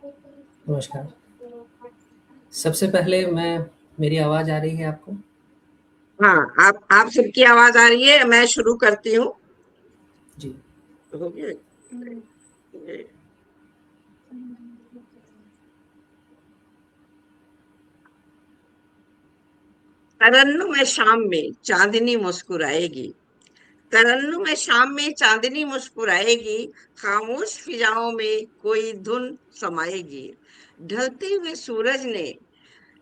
नमस्कार। सबसे पहले मेरी आवाज़ आ रही है आपको? हाँ, आप सबकी आवाज आ रही है। मैं शुरू करती हूँ। जी। हो गया? तरन्नुम में शाम में चांदनी मुस्कुराएगी। तरन्नुम में शाम में चांदनी मुस्कुराएगी। खामोश फिजाओं में कोई धुन समाएगी। ढलते हुए सूरज ने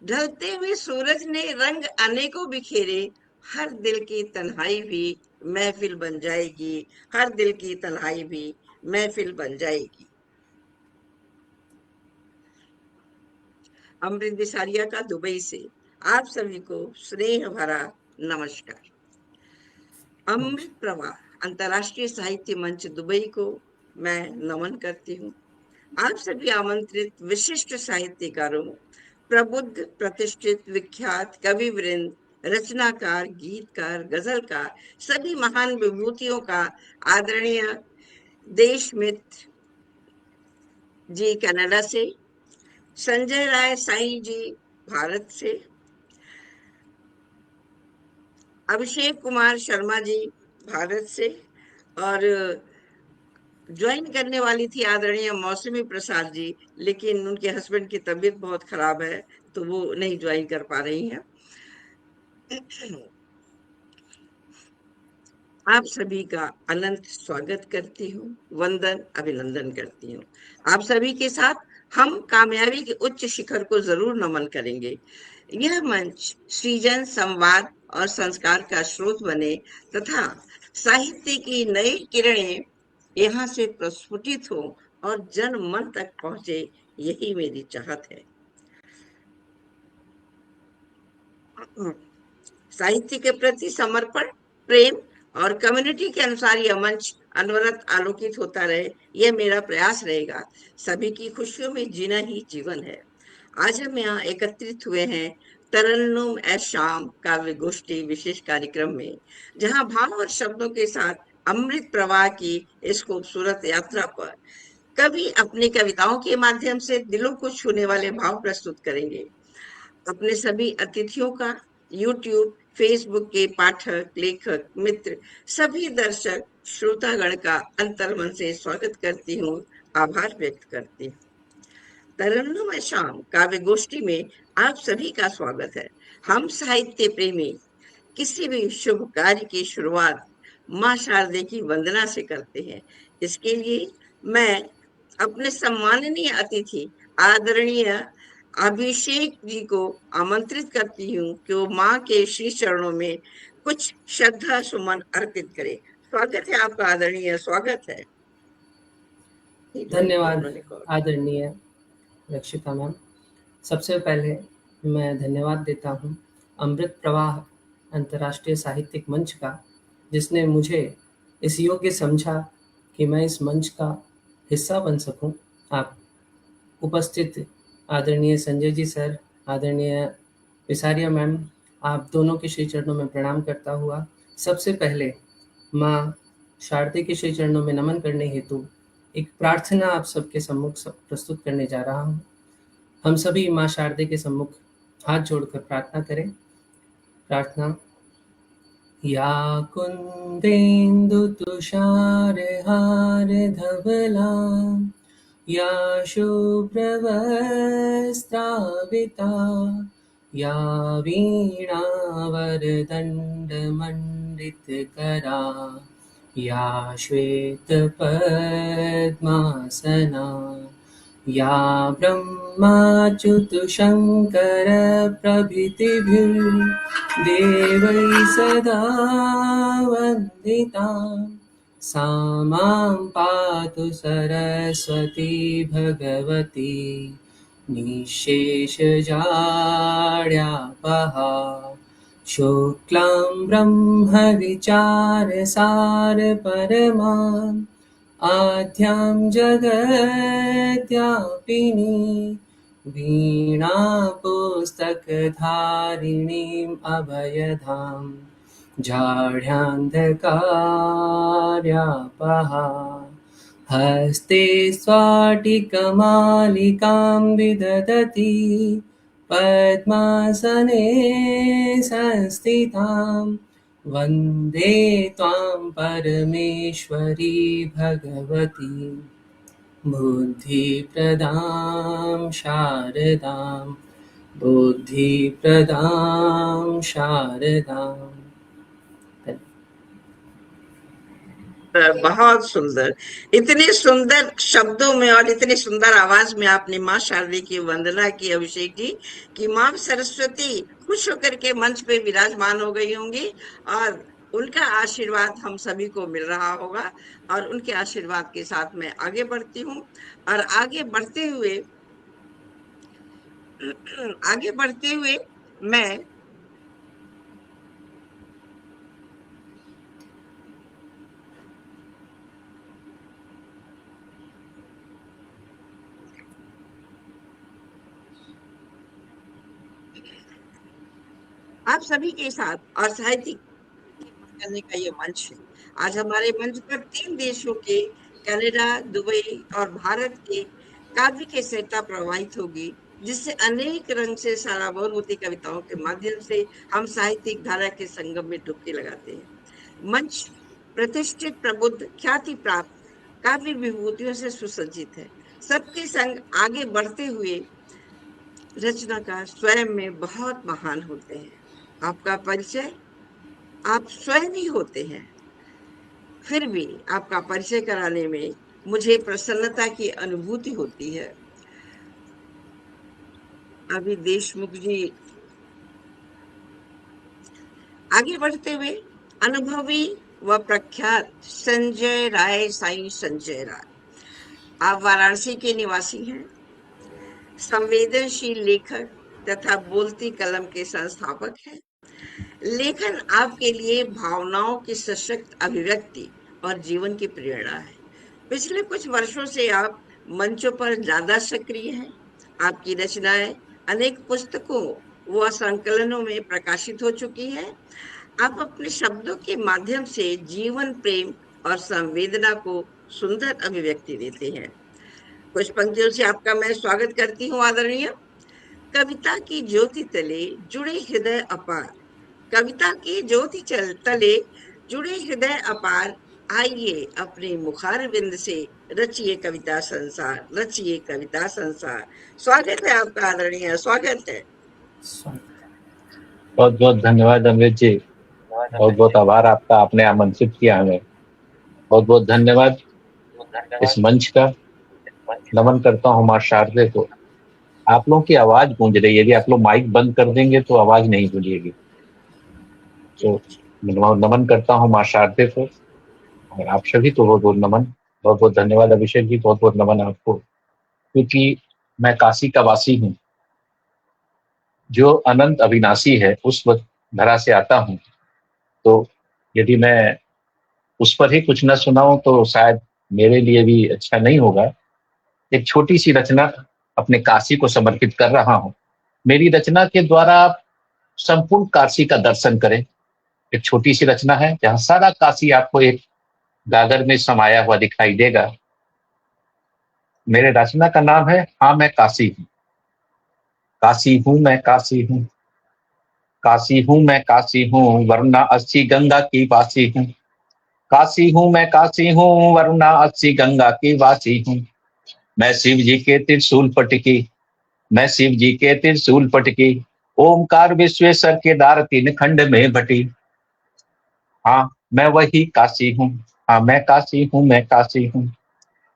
ढलते हुए सूरज ने रंग अनेकों बिखेरे। हर दिल की तन्हाई भी महफिल बन जाएगी। हर दिल की तन्हाई भी महफिल बन जाएगी। अमृत बिसारिया का दुबई से आप सभी को स्नेह भरा नमस्कार। अमृत नमस्कार। प्रवाह अंतर्राष्ट्रीय साहित्य मंच दुबई को मैं नमन करती हूँ। आप सभी आमंत्रित विशिष्ट साहित्यकारों, प्रबुद्ध, प्रतिष्ठित, विख्यात कवि वृंद, रचनाकार, गीतकार, गजलकार, सभी महान विभूतियों का आदरणीय देशमित्र जी कनाडा से, संजय राय साईं जी भारत से, अभिषेक कुमार शर्मा जी भारत से, और ज्वाइन करने वाली थी आदरणीय मौसमी प्रसाद जी, लेकिन उनके हस्बैंड की तबीयत बहुत खराब है तो वो नहीं ज्वाइन कर पा रही हैं। आप सभी का अनंत स्वागत करती हूँ, वंदन अभिनंदन करती हूँ। आप सभी के साथ हम कामयाबी के उच्च शिखर को जरूर नमन करेंगे। यह मंच सृजन, संवाद और संस्कार का स्रोत बने तथा साहित्य की नई किरणें यहाँ से प्रस्फुटित हो और जन मन तक पहुंचे, यही मेरी चाहत है। साहित्य के प्रति समर्पण, प्रेम और कम्युनिटी के अनुसार यह मंच अनवरत आलोकित होता रहे, यह मेरा प्रयास रहेगा। सभी की खुशियों में जीना ही जीवन है। आज हम यहाँ एकत्रित हुए हैं तरन्नुम ए शाम काव्य गोष्ठी विशेष कार्यक्रम में, जहाँ भाव और शब्दों के साथ अमृत प्रवाह की इस खूबसूरत यात्रा पर कवि अपनी कविताओं के माध्यम से दिलों को छूने वाले भाव प्रस्तुत करेंगे। अपने सभी अतिथियों का यूट्यूब, फेसबुक के पाठक, लेखक, मित्र, सभी दर्शक श्रोतागण का अंतर्मन से स्वागत करती हूँ, आभार व्यक्त करती हूँ। तरन्नुम शाम काव्य गोष्ठी में आप सभी का स्वागत है। हम साहित्य प्रेमी किसी भी शुभ कार्य की शुरुआत माँ शारदे की वंदना से करते हैं। इसके लिए मैं अपने सम्माननीय अतिथि आदरणीय अभिषेक जी को आमंत्रित करती हूँ कि वो माँ के श्री चरणों में कुछ श्रद्धा सुमन अर्पित करे। स्वागत है आपका, आदरणीय स्वागत है। धन्यवाद आदरणीय रक्षिता मैम। सबसे पहले मैं धन्यवाद देता हूँ अमृत प्रवाह अंतर्राष्ट्रीय साहित्यिक मंच का, जिसने मुझे इस योग्य समझा कि मैं इस मंच का हिस्सा बन सकूँ। आप उपस्थित आदरणीय संजय जी सर, आदरणीय विसारिया मैम, आप दोनों के श्री चरणों में प्रणाम करता हुआ सबसे पहले माँ शारदे के श्री चरणों में नमन करने हेतु एक प्रार्थना आप सबके सम्मुख प्रस्तुत करने जा रहा हूँ। हम सभी माँ शारदे के सम्मुख हाथ जोड़कर प्रार्थना करें। प्रार्थना। या कुन्देन्दु तुषारहार धवला, या शुभ्रवस्त्राविता, या वीणावरदण्डमण्डितकरा, या श्वेतपद्मासना, या ब्रह्माच्युतशङ्करप्रभृतिभिर्देवैः सदा वन्दिता, सा मां पातु सरस्वती भगवती निःशेषजाड्यापहा। शुक्लां ब्रह्मविचारसारपरमाम् आद्यां जगद्व्यापिनी, वीणापुस्तकधारिणीम् अभयदां जाड्यान्धकार्यापहा। हस्ते स्वाटिकमालिकां विदधति पद्मासने संस्थितां वन्दे त्वां परमेश्वरी भगवती बुद्धिप्रदां शारदां बुद्धिप्रदां शारदाम्। बहुत सुंदर। इतने सुंदर शब्दों में और इतनी सुंदर आवाज में आपने माँ शारदे की वंदना की, अभिषेक जी, कि माँ सरस्वती खुश होकर के मंच पे विराजमान हो गई होंगी और उनका आशीर्वाद हम सभी को मिल रहा होगा। और उनके आशीर्वाद के साथ मैं आगे बढ़ती हूँ और आगे बढ़ते हुए मैं आप सभी के साथ और साहित्यिक करने का ये मंच है। आज हमारे मंच पर 3 देशों के कनाडा, दुबई और भारत के काव्य की सरिता प्रवाहित होगी, जिससे अनेक रंग से सराबोर होती कविताओं के माध्यम से हम साहित्यिक धारा के संगम में डुबकी लगाते हैं। मंच प्रतिष्ठित, प्रबुद्ध, ख्याति प्राप्त काव्य विभूतियों से सुसज्जित है। सबके संग आगे बढ़ते हुए रचनाकार स्वयं में बहुत महान होते हैं। आपका परिचय आप स्वयं ही होते हैं। फिर भी आपका परिचय कराने में मुझे प्रसन्नता की अनुभूति होती है। अभी देशमुख जी आगे बढ़ते हुए अनुभवी व प्रख्यात संजय राय, साईं संजय राय, आप वाराणसी के निवासी हैं। संवेदनशील लेखक तथा बोलती कलम के संस्थापक हैं। लेखन आपके लिए भावनाओं की सशक्त अभिव्यक्ति और जीवन की प्रेरणा है। पिछले कुछ वर्षों से आप मंचों पर ज्यादा सक्रिय हैं। आपकी रचनाएं अनेक पुस्तकों व संकलनों में प्रकाशित हो चुकी है। आप अपने शब्दों के माध्यम से जीवन, प्रेम और संवेदना को सुंदर अभिव्यक्ति देते हैं। कुछ पंक्तियों से आपका मैं स्वागत करती हूँ, आदरणीय। कविता की ज्योति तले जुड़े हृदय अपार, कविता की ज्योति तले जुड़े हृदय अपार, आइए अपने मुखार बिंद से रचिए कविता संसार, रचिए कविता संसार। स्वागत है आपका, आदरणीय, स्वागत है। बहुत बहुत धन्यवाद अमृत जी, बहुत बहुत आभार आपका, आपने आमंत्रित किया हमें। बहुत बहुत धन्यवाद इस मंच का। नमन करता हूँ माँ शारदे को। आप लोगों की आवाज गूंज रही है, यदि आप लोग माइक बंद कर देंगे तो आवाज नहीं गूंजेगी। तो नमन करता हूँ माँ शारदे को और आप सभी को बहुत बहुत नमन। बहुत बहुत धन्यवाद अभिषेक जी, बहुत बहुत नमन आपको, क्योंकि मैं काशी का वासी हूँ। जो अनंत अविनाशी है उस धरा से आता हूँ, तो यदि मैं उस पर ही कुछ न सुनाऊं तो शायद मेरे लिए भी अच्छा नहीं होगा। एक छोटी सी रचना अपने काशी को समर्पित कर रहा हूं। मेरी रचना के द्वारा आप संपूर्ण काशी का दर्शन करें। एक छोटी सी रचना है जहां सारा काशी आपको एक गागर में समाया हुआ दिखाई देगा। मेरे रचना का नाम है हाँ मैं काशी हूं। काशी हूं मैं काशी हूं, काशी हूं मैं काशी हूं, वरना अस्सी गंगा की वासी हूं। काशी हूं मैं काशी हूं, वरना अस्सी गंगा की वासी हूं। मैं शिव जी के त्रिशूल पटकी, मैं शिव जी के त्रिशूल पटकी, ओमकार विश्वेश्वर के दार तीन खंड में बटी। हाँ मैं वही काशी हूँ, हाँ मैं काशी हूँ, मैं काशी हूँ।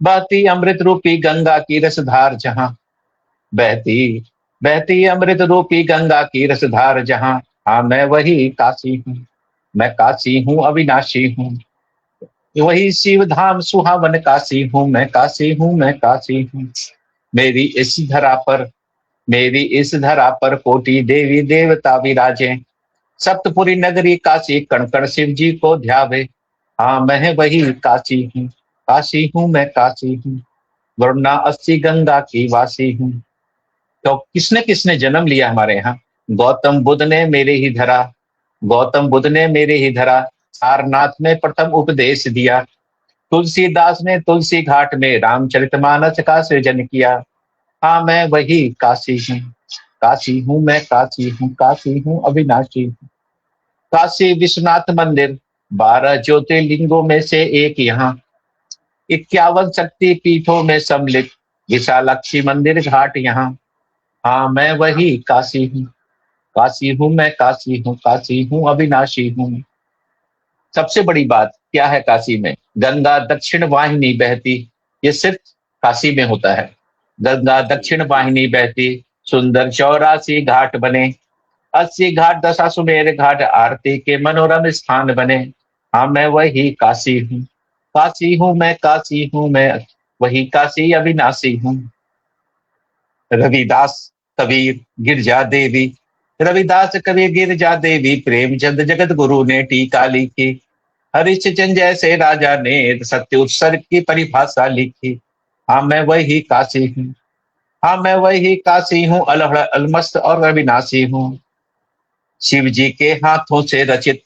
बहती अमृत रूपी गंगा की रसधार जहाँ, बहती बहती अमृत रूपी गंगा की रसधार जहाँ, हाँ मैं वही काशी हूँ। मैं काशी हूँ, अविनाशी हूँ, वही शिव धाम सुहावन काशी हूँ। मैं काशी हूँ, मैं काशी हूँ। मेरी इस धरा पर, मेरी इस धरा पर कोटि देवी देवता विराजे। सप्तपुरी नगरी काशी, कण कण शिव जी को ध्यावे। हाँ मैं वही काशी हूँ, काशी हूँ मैं काशी हूँ, वरुणा अस्सी गंगा की वासी हूँ। तो किसने किसने जन्म लिया हमारे यहाँ? गौतम बुद्ध ने मेरे ही धरा, गौतम बुद्ध ने मेरे ही धरा, सारनाथ में प्रथम उपदेश दिया। तुलसीदास ने तुलसी घाट में रामचरितमानस का सृजन किया। हाँ मैं वही काशी हूँ, काशी हूँ मैं, काशी हूँ, काशी हूँ अविनाशी हूँ। काशी विश्वनाथ मंदिर 12 ज्योतिर्लिंगों में से एक यहाँ, 51 शक्ति पीठों में सम्मिलित विशालाक्षी मंदिर घाट यहाँ। हाँ मैं वही काशी हूँ, काशी हूँ मैं, काशी हूँ, काशी हूँ अविनाशी हूँ। सबसे बड़ी बात क्या है काशी में? गंगा दक्षिण वाहिनी बहती, ये सिर्फ काशी में होता है। गंगा दक्षिण वाहिनी बहती, सुंदर 84 घाट बने, 80 घाट दशाश्वमेध घाट आरती के मनोरम स्थान बने। हाँ मैं वही काशी हूँ, काशी हूँ मैं, काशी हूँ मैं, वही काशी अविनाशी हूँ। रविदास कबीर गिरजा देवी, रविदास कबीर गिरजा देवी, प्रेमचंद जगत गुरु ने टीका लिखी, हरिश्चंद्र जैसे राजा ने सत्य उत्सर्ग की परिभाषा लिखी। हाँ मैं वही काशी हूँ, हाँ मैं वही काशी हूँ, अलहड़ अलमस्त और अविनाशी हूँ। शिव जी के हाथों से रचित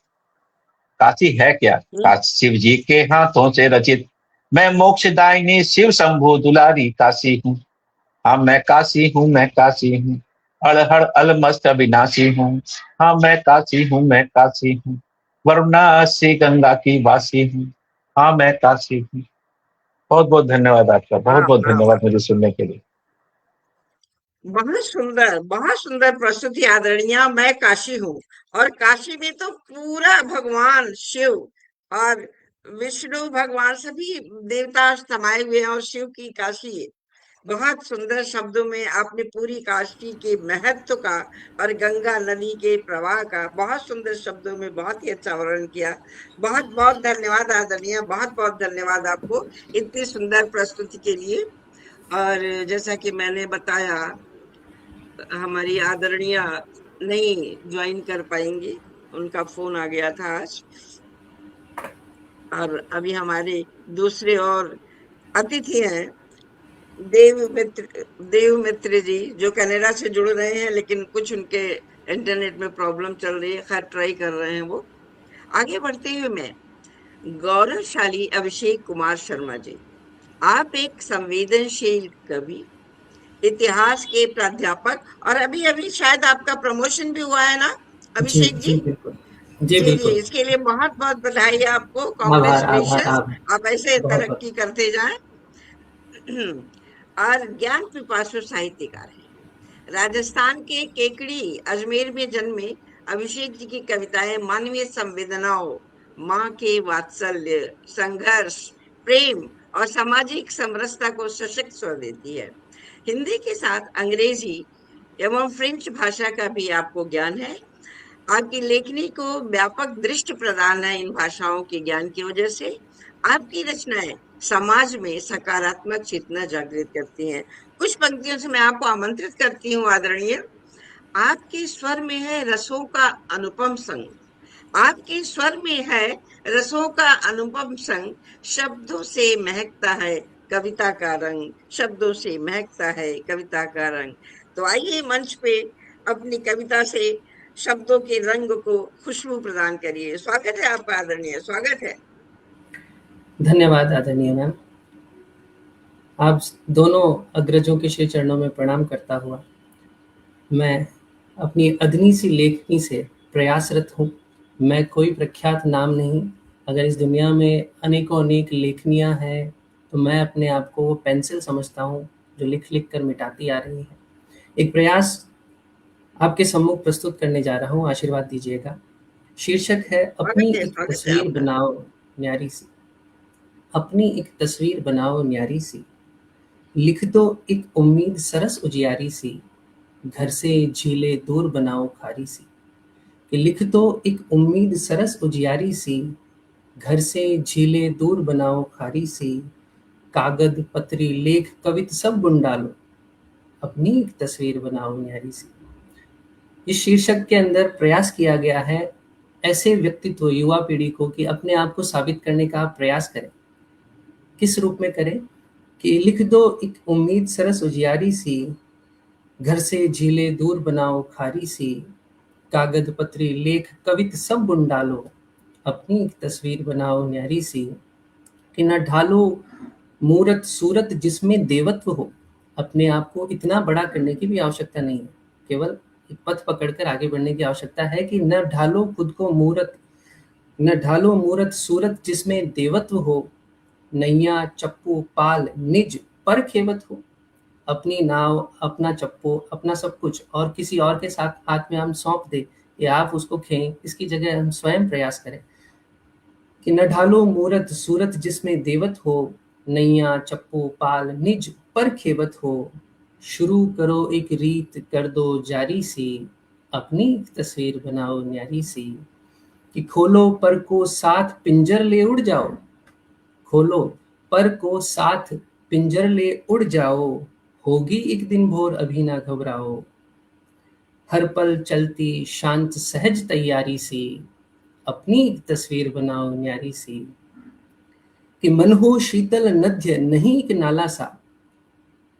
काशी है क्या? काशी शिव जी के हाथों से रचित, मैं मोक्षदायिनी शिव शंभु दुलारी काशी हूँ। हाँ मैं काशी हूँ, मैं काशी हूँ, अड़हड़ अलमस्त अविनाशी हूँ। हाँ मैं काशी हूँ, मैं काशी हूँ, वाराणसी गंगा की वासी हूँ। हाँ मैं काशी हूँ। बहुत बहुत धन्यवाद आपका, बहुत वाह बहुत वाह धन्यवाद वाह, मुझे सुनने के लिए। बहुत सुंदर प्रस्तुति आदरणीय। मैं काशी हूँ, और काशी में तो पूरा भगवान शिव और विष्णु भगवान सभी देवता समाये हुए हैं, और शिव की काशी है। बहुत सुंदर शब्दों में आपने पूरी काशी के महत्व का और गंगा नदी के प्रवाह का बहुत सुंदर शब्दों में बहुत ही अच्छा वर्णन किया। बहुत बहुत धन्यवाद आदरणीय, बहुत बहुत धन्यवाद आपको इतनी सुंदर प्रस्तुति के लिए। और जैसा कि मैंने बताया, हमारी आदरणीय नहीं ज्वाइन कर पाएंगी, उनका फोन आ गया था आज। और अभी हमारे दूसरे और अतिथि हैं देव मित्र जी, जो कनाडा से जुड़ रहे हैं, लेकिन कुछ उनके इंटरनेट में प्रॉब्लम चल रही है। खैर ट्राई कर रहे हैं वो। आगे बढ़ते हुए मैं गौरवशाली अभिषेक कुमार शर्मा जी, आप एक संवेदनशील कवि, इतिहास के प्राध्यापक, और अभी अभी शायद आपका प्रमोशन भी हुआ है ना जी, अभिषेक जी जी? बिल्कुल। जी जी जी, बिल्कुल। इसके लिए बहुत बहुत बधाई है आपको, आभार, आभार, कॉन्ग्रेचुलेशन। आभार। आप ऐसे बहुत-बहुत। तरक्की करते जाएं। और ज्ञान पिपासु साहित्यकार है। राजस्थान के केकड़ी अजमेर में जन्मे अभिषेक जी की कविताएं मानवीय संवेदनाओं, माँ के वात्सल्य, संघर्ष, प्रेम और सामाजिक समरसता को सशक्त स्वर देती है। हिंदी के साथ अंग्रेजी एवं फ्रेंच भाषा का भी आपको ज्ञान है। आपकी लेखनी को व्यापक दृष्टि प्रदान है इन भाषाओं के ज्ञान की वजह से। आपकी रचनाएं समाज में सकारात्मक चेतना जागृत करती हैं। कुछ पंक्तियों से मैं आपको आमंत्रित करती हूँ आदरणीय। आपके स्वर में है रसों का अनुपम संग, आपके स्वर में है रसों का अनुपम संग, शब्दों से महकता है कविता का रंग, शब्दों से महकता है कविता का रंग। तो आइए मंच पे अपनी कविता से शब्दों के रंग को खुशबू प्रदान करिए। स्वागत है आपका आदरणीय, स्वागत है। धन्यवाद आदरणीय मैम। आप दोनों अग्रजों के श्री चरणों में प्रणाम करता हुआ मैं अपनी अदनी सी लेखनी से प्रयासरत हूँ। मैं कोई प्रख्यात नाम नहीं। अगर इस दुनिया में अनेकों अनेक लेखनियाँ हैं, तो मैं अपने आप को वो पेंसिल समझता हूँ, जो लिख-लिख कर मिटाती आ रही है। एक प्रयास आपके सम्मुख प्रस्तुत करने जा रहा हूँ, आशीर्वाद दीजिएगा। शीर्षक है अपनी एक स्वागत है तस्वीर आपका। बनाओ न्यारी सी। अपनी एक तस्वीर बनाओ न्यारी सी, लिख दो एक उम्मीद सरस उजियारी सी, घर से झीले दूर बनाओ खारी सी। कि लिख दो एक उम्मीद सरस उजियारी सी, घर से झीले दूर बनाओ खारी सी, कागद पत्री लेख कवित सब बुन डालो, अपनी एक तस्वीर बनाओ न्यारी सी। इस शीर्षक के अंदर प्रयास किया गया है ऐसे व्यक्तित्व युवा पीढ़ी को कि अपने आप को साबित करने का प्रयास करें। किस रूप में करें? कि लिख दो एक उम्मीद सरस उजियारी सी, घर से झीले दूर बनाओ खारी सी, कागद पत्री लेख कवित सब बुन डालो, अपनी एक तस्वीर बनाओ न्यारी सी। कि न ढालो मूरत सूरत जिसमें देवत्व हो। अपने आप को इतना बड़ा करने की भी आवश्यकता नहीं है, केवल एक पथ पकड़कर आगे बढ़ने की आवश्यकता है कि न ढालो खुद को मूरत, न ढालो मूरत सूरत जिसमें देवत्व हो। नैया चप्पू पाल निज पर खेवत हो। अपनी नाव, अपना चप्पू, अपना सब कुछ और किसी और के साथ हाथ में हम सौंप दें या आप उसको खें, इसकी जगह हम स्वयं प्रयास करें कि न ढालो मूरत सूरत जिसमें देवत हो। नैया चप्पू पाल निज पर खेवत हो। शुरू करो एक रीत कर दो जारी सी। अपनी एक तस्वीर बनाओ न्यारी सी। कि खोलो पर को साथ पिंजर ले उड़ जाओ। खोलो पर को साथ पिंजर ले उड़ जाओ। होगी एक दिन भोर अभी ना घबराओ। हर पल चलती शांत सहज तैयारी सी। अपनी एक तस्वीर बनाओ न्यारी सी। कि मन हो शीतल नध्य नहीं एक नाला सा।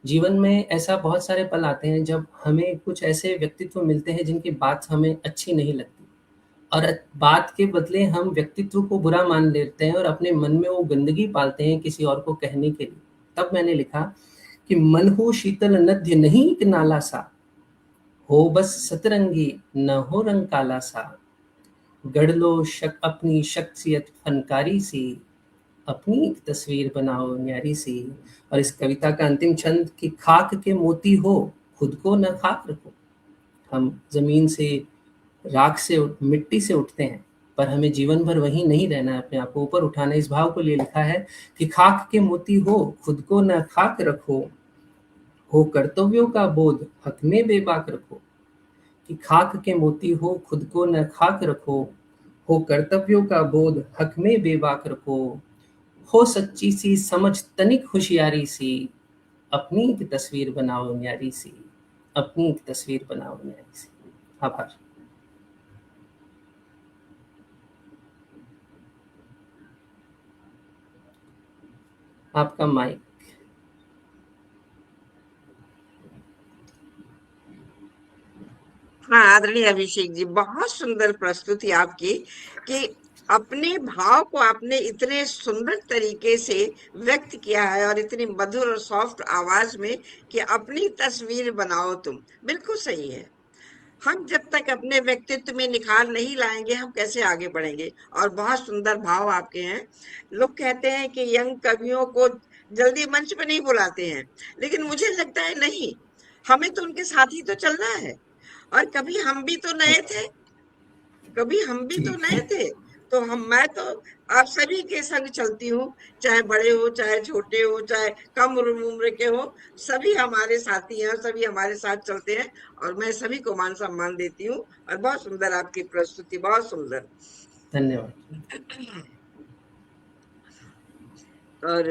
जीवन में ऐसा बहुत सारे पल आते हैं जब हमें कुछ ऐसे व्यक्तित्व मिलते हैं जिनकी बात हमें अच्छी नहीं लगती, और बात के बदले हम व्यक्तित्व को बुरा मान लेते हैं और अपने मन में वो गंदगी पालते हैं किसी और को कहने के लिए। तब मैंने लिखा कि मन हो शीतल नध्य नहीं एक नाला सा। हो बस सतरंगी न हो रंग काला सा। गढ़ लो अपनी शख्सियत फनकारी सी। अपनी एक तस्वीर बनाओ न्यारी सी। और इस कविता का अंतिम छंद कि खाक के मोती हो खुद को न खाक रखो। हम जमीन से, राख से, मिट्टी से उठते हैं, पर हमें जीवन भर वहीं नहीं रहना है, अपने आप को ऊपर उठाना है। इस भाव को लिए लिखा है कि खाक के मोती हो खुद को न खाक रखो। हो कर्तव्यों का बोध हक में बेबाक रखो। कि खाक के मोती हो खुद को न खाक रखो। हो कर्तव्यों का बोध हक में बेबाक रखो। हो सच्ची सी समझ तनिक होशियारी सी। अपनी एक तस्वीर बनाओ न्यारी सी। अपनी एक तस्वीर बनाओ न्यारी सी। आभार। आपका माइक। हाँ, आदरणीय अभिषेक जी, बहुत सुंदर प्रस्तुति आपकी कि अपने भाव को आपने इतने सुंदर तरीके से व्यक्त किया है और इतनी मधुर और सॉफ्ट आवाज में कि अपनी तस्वीर बनाओ तुम। बिल्कुल सही है। हम जब तक अपने व्यक्तित्व में निखार नहीं लाएंगे, हम कैसे आगे बढ़ेंगे। और बहुत सुंदर भाव आपके हैं। लोग कहते हैं कि यंग कवियों को जल्दी मंच पे नहीं बुलाते हैं, लेकिन मुझे लगता है नहीं, हमें तो उनके साथ ही तो चलना है। और कभी हम भी तो नए थे, तो मैं तो आप सभी के संग चलती हूँ, चाहे बड़े हो, चाहे छोटे हो, चाहे कम उम्र के हो, सभी हमारे साथी हैं, सभी हमारे साथ चलते हैं। और मैं सभी को मान सम्मान देती हूँ। और बहुत सुंदर आपकी प्रस्तुति, बहुत सुंदर। धन्यवाद। और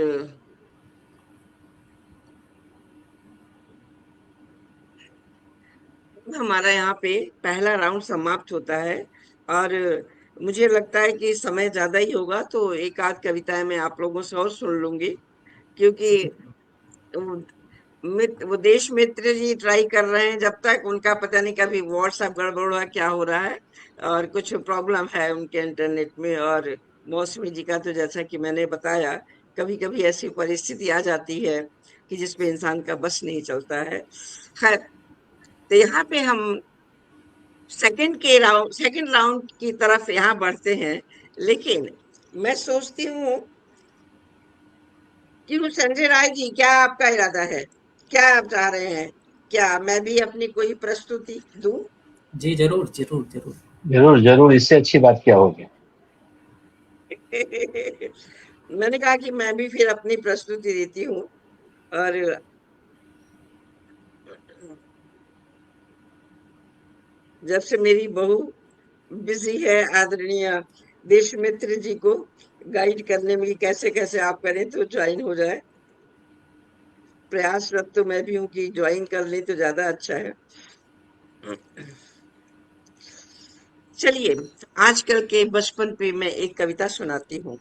हमारा यहाँ पे पहला राउंड समाप्त होता है और मुझे लगता है कि समय ज्यादा ही होगा, तो एक आध कविताएं मैं आप लोगों से और सुन लूंगी, क्योंकि वो देश मित्र जी ट्राई कर रहे हैं। जब तक उनका पता नहीं, कभी व्हाट्सएप गड़बड़ हुआ, क्या हो रहा है, और कुछ प्रॉब्लम है उनके इंटरनेट में। और मौसमी जी का तो जैसा कि मैंने बताया, कभी कभी ऐसी परिस्थिति आ जाती है कि जिसपे इंसान का बस नहीं चलता है। खैर, तो यहाँ पे हम सेकंड राउंड की तरफ यहाँ बढ़ते हैं। लेकिन मैं सोचती हूँ कि संजय राय जी, क्या आपका इरादा है? क्या आप चाह रहे हैं? क्या मैं भी अपनी कोई प्रस्तुति दूं? जी जरूर जरूर जरूर। जरूर जरूर, इससे अच्छी बात क्या होगी। मैंने कहा कि मैं भी फिर अपनी प्रस्तुति देती हूँ। और जब से मेरी बहू बिजी है आदरणीय देशमित्र जी को गाइड करने में, कैसे कैसे आप करें तो ज्वाइन हो जाए, प्रयासरत तो मैं भी हूँ कि ज्वाइन कर ले तो ज्यादा अच्छा है। चलिए, आजकल के बचपन पे मैं एक कविता सुनाती हूँ।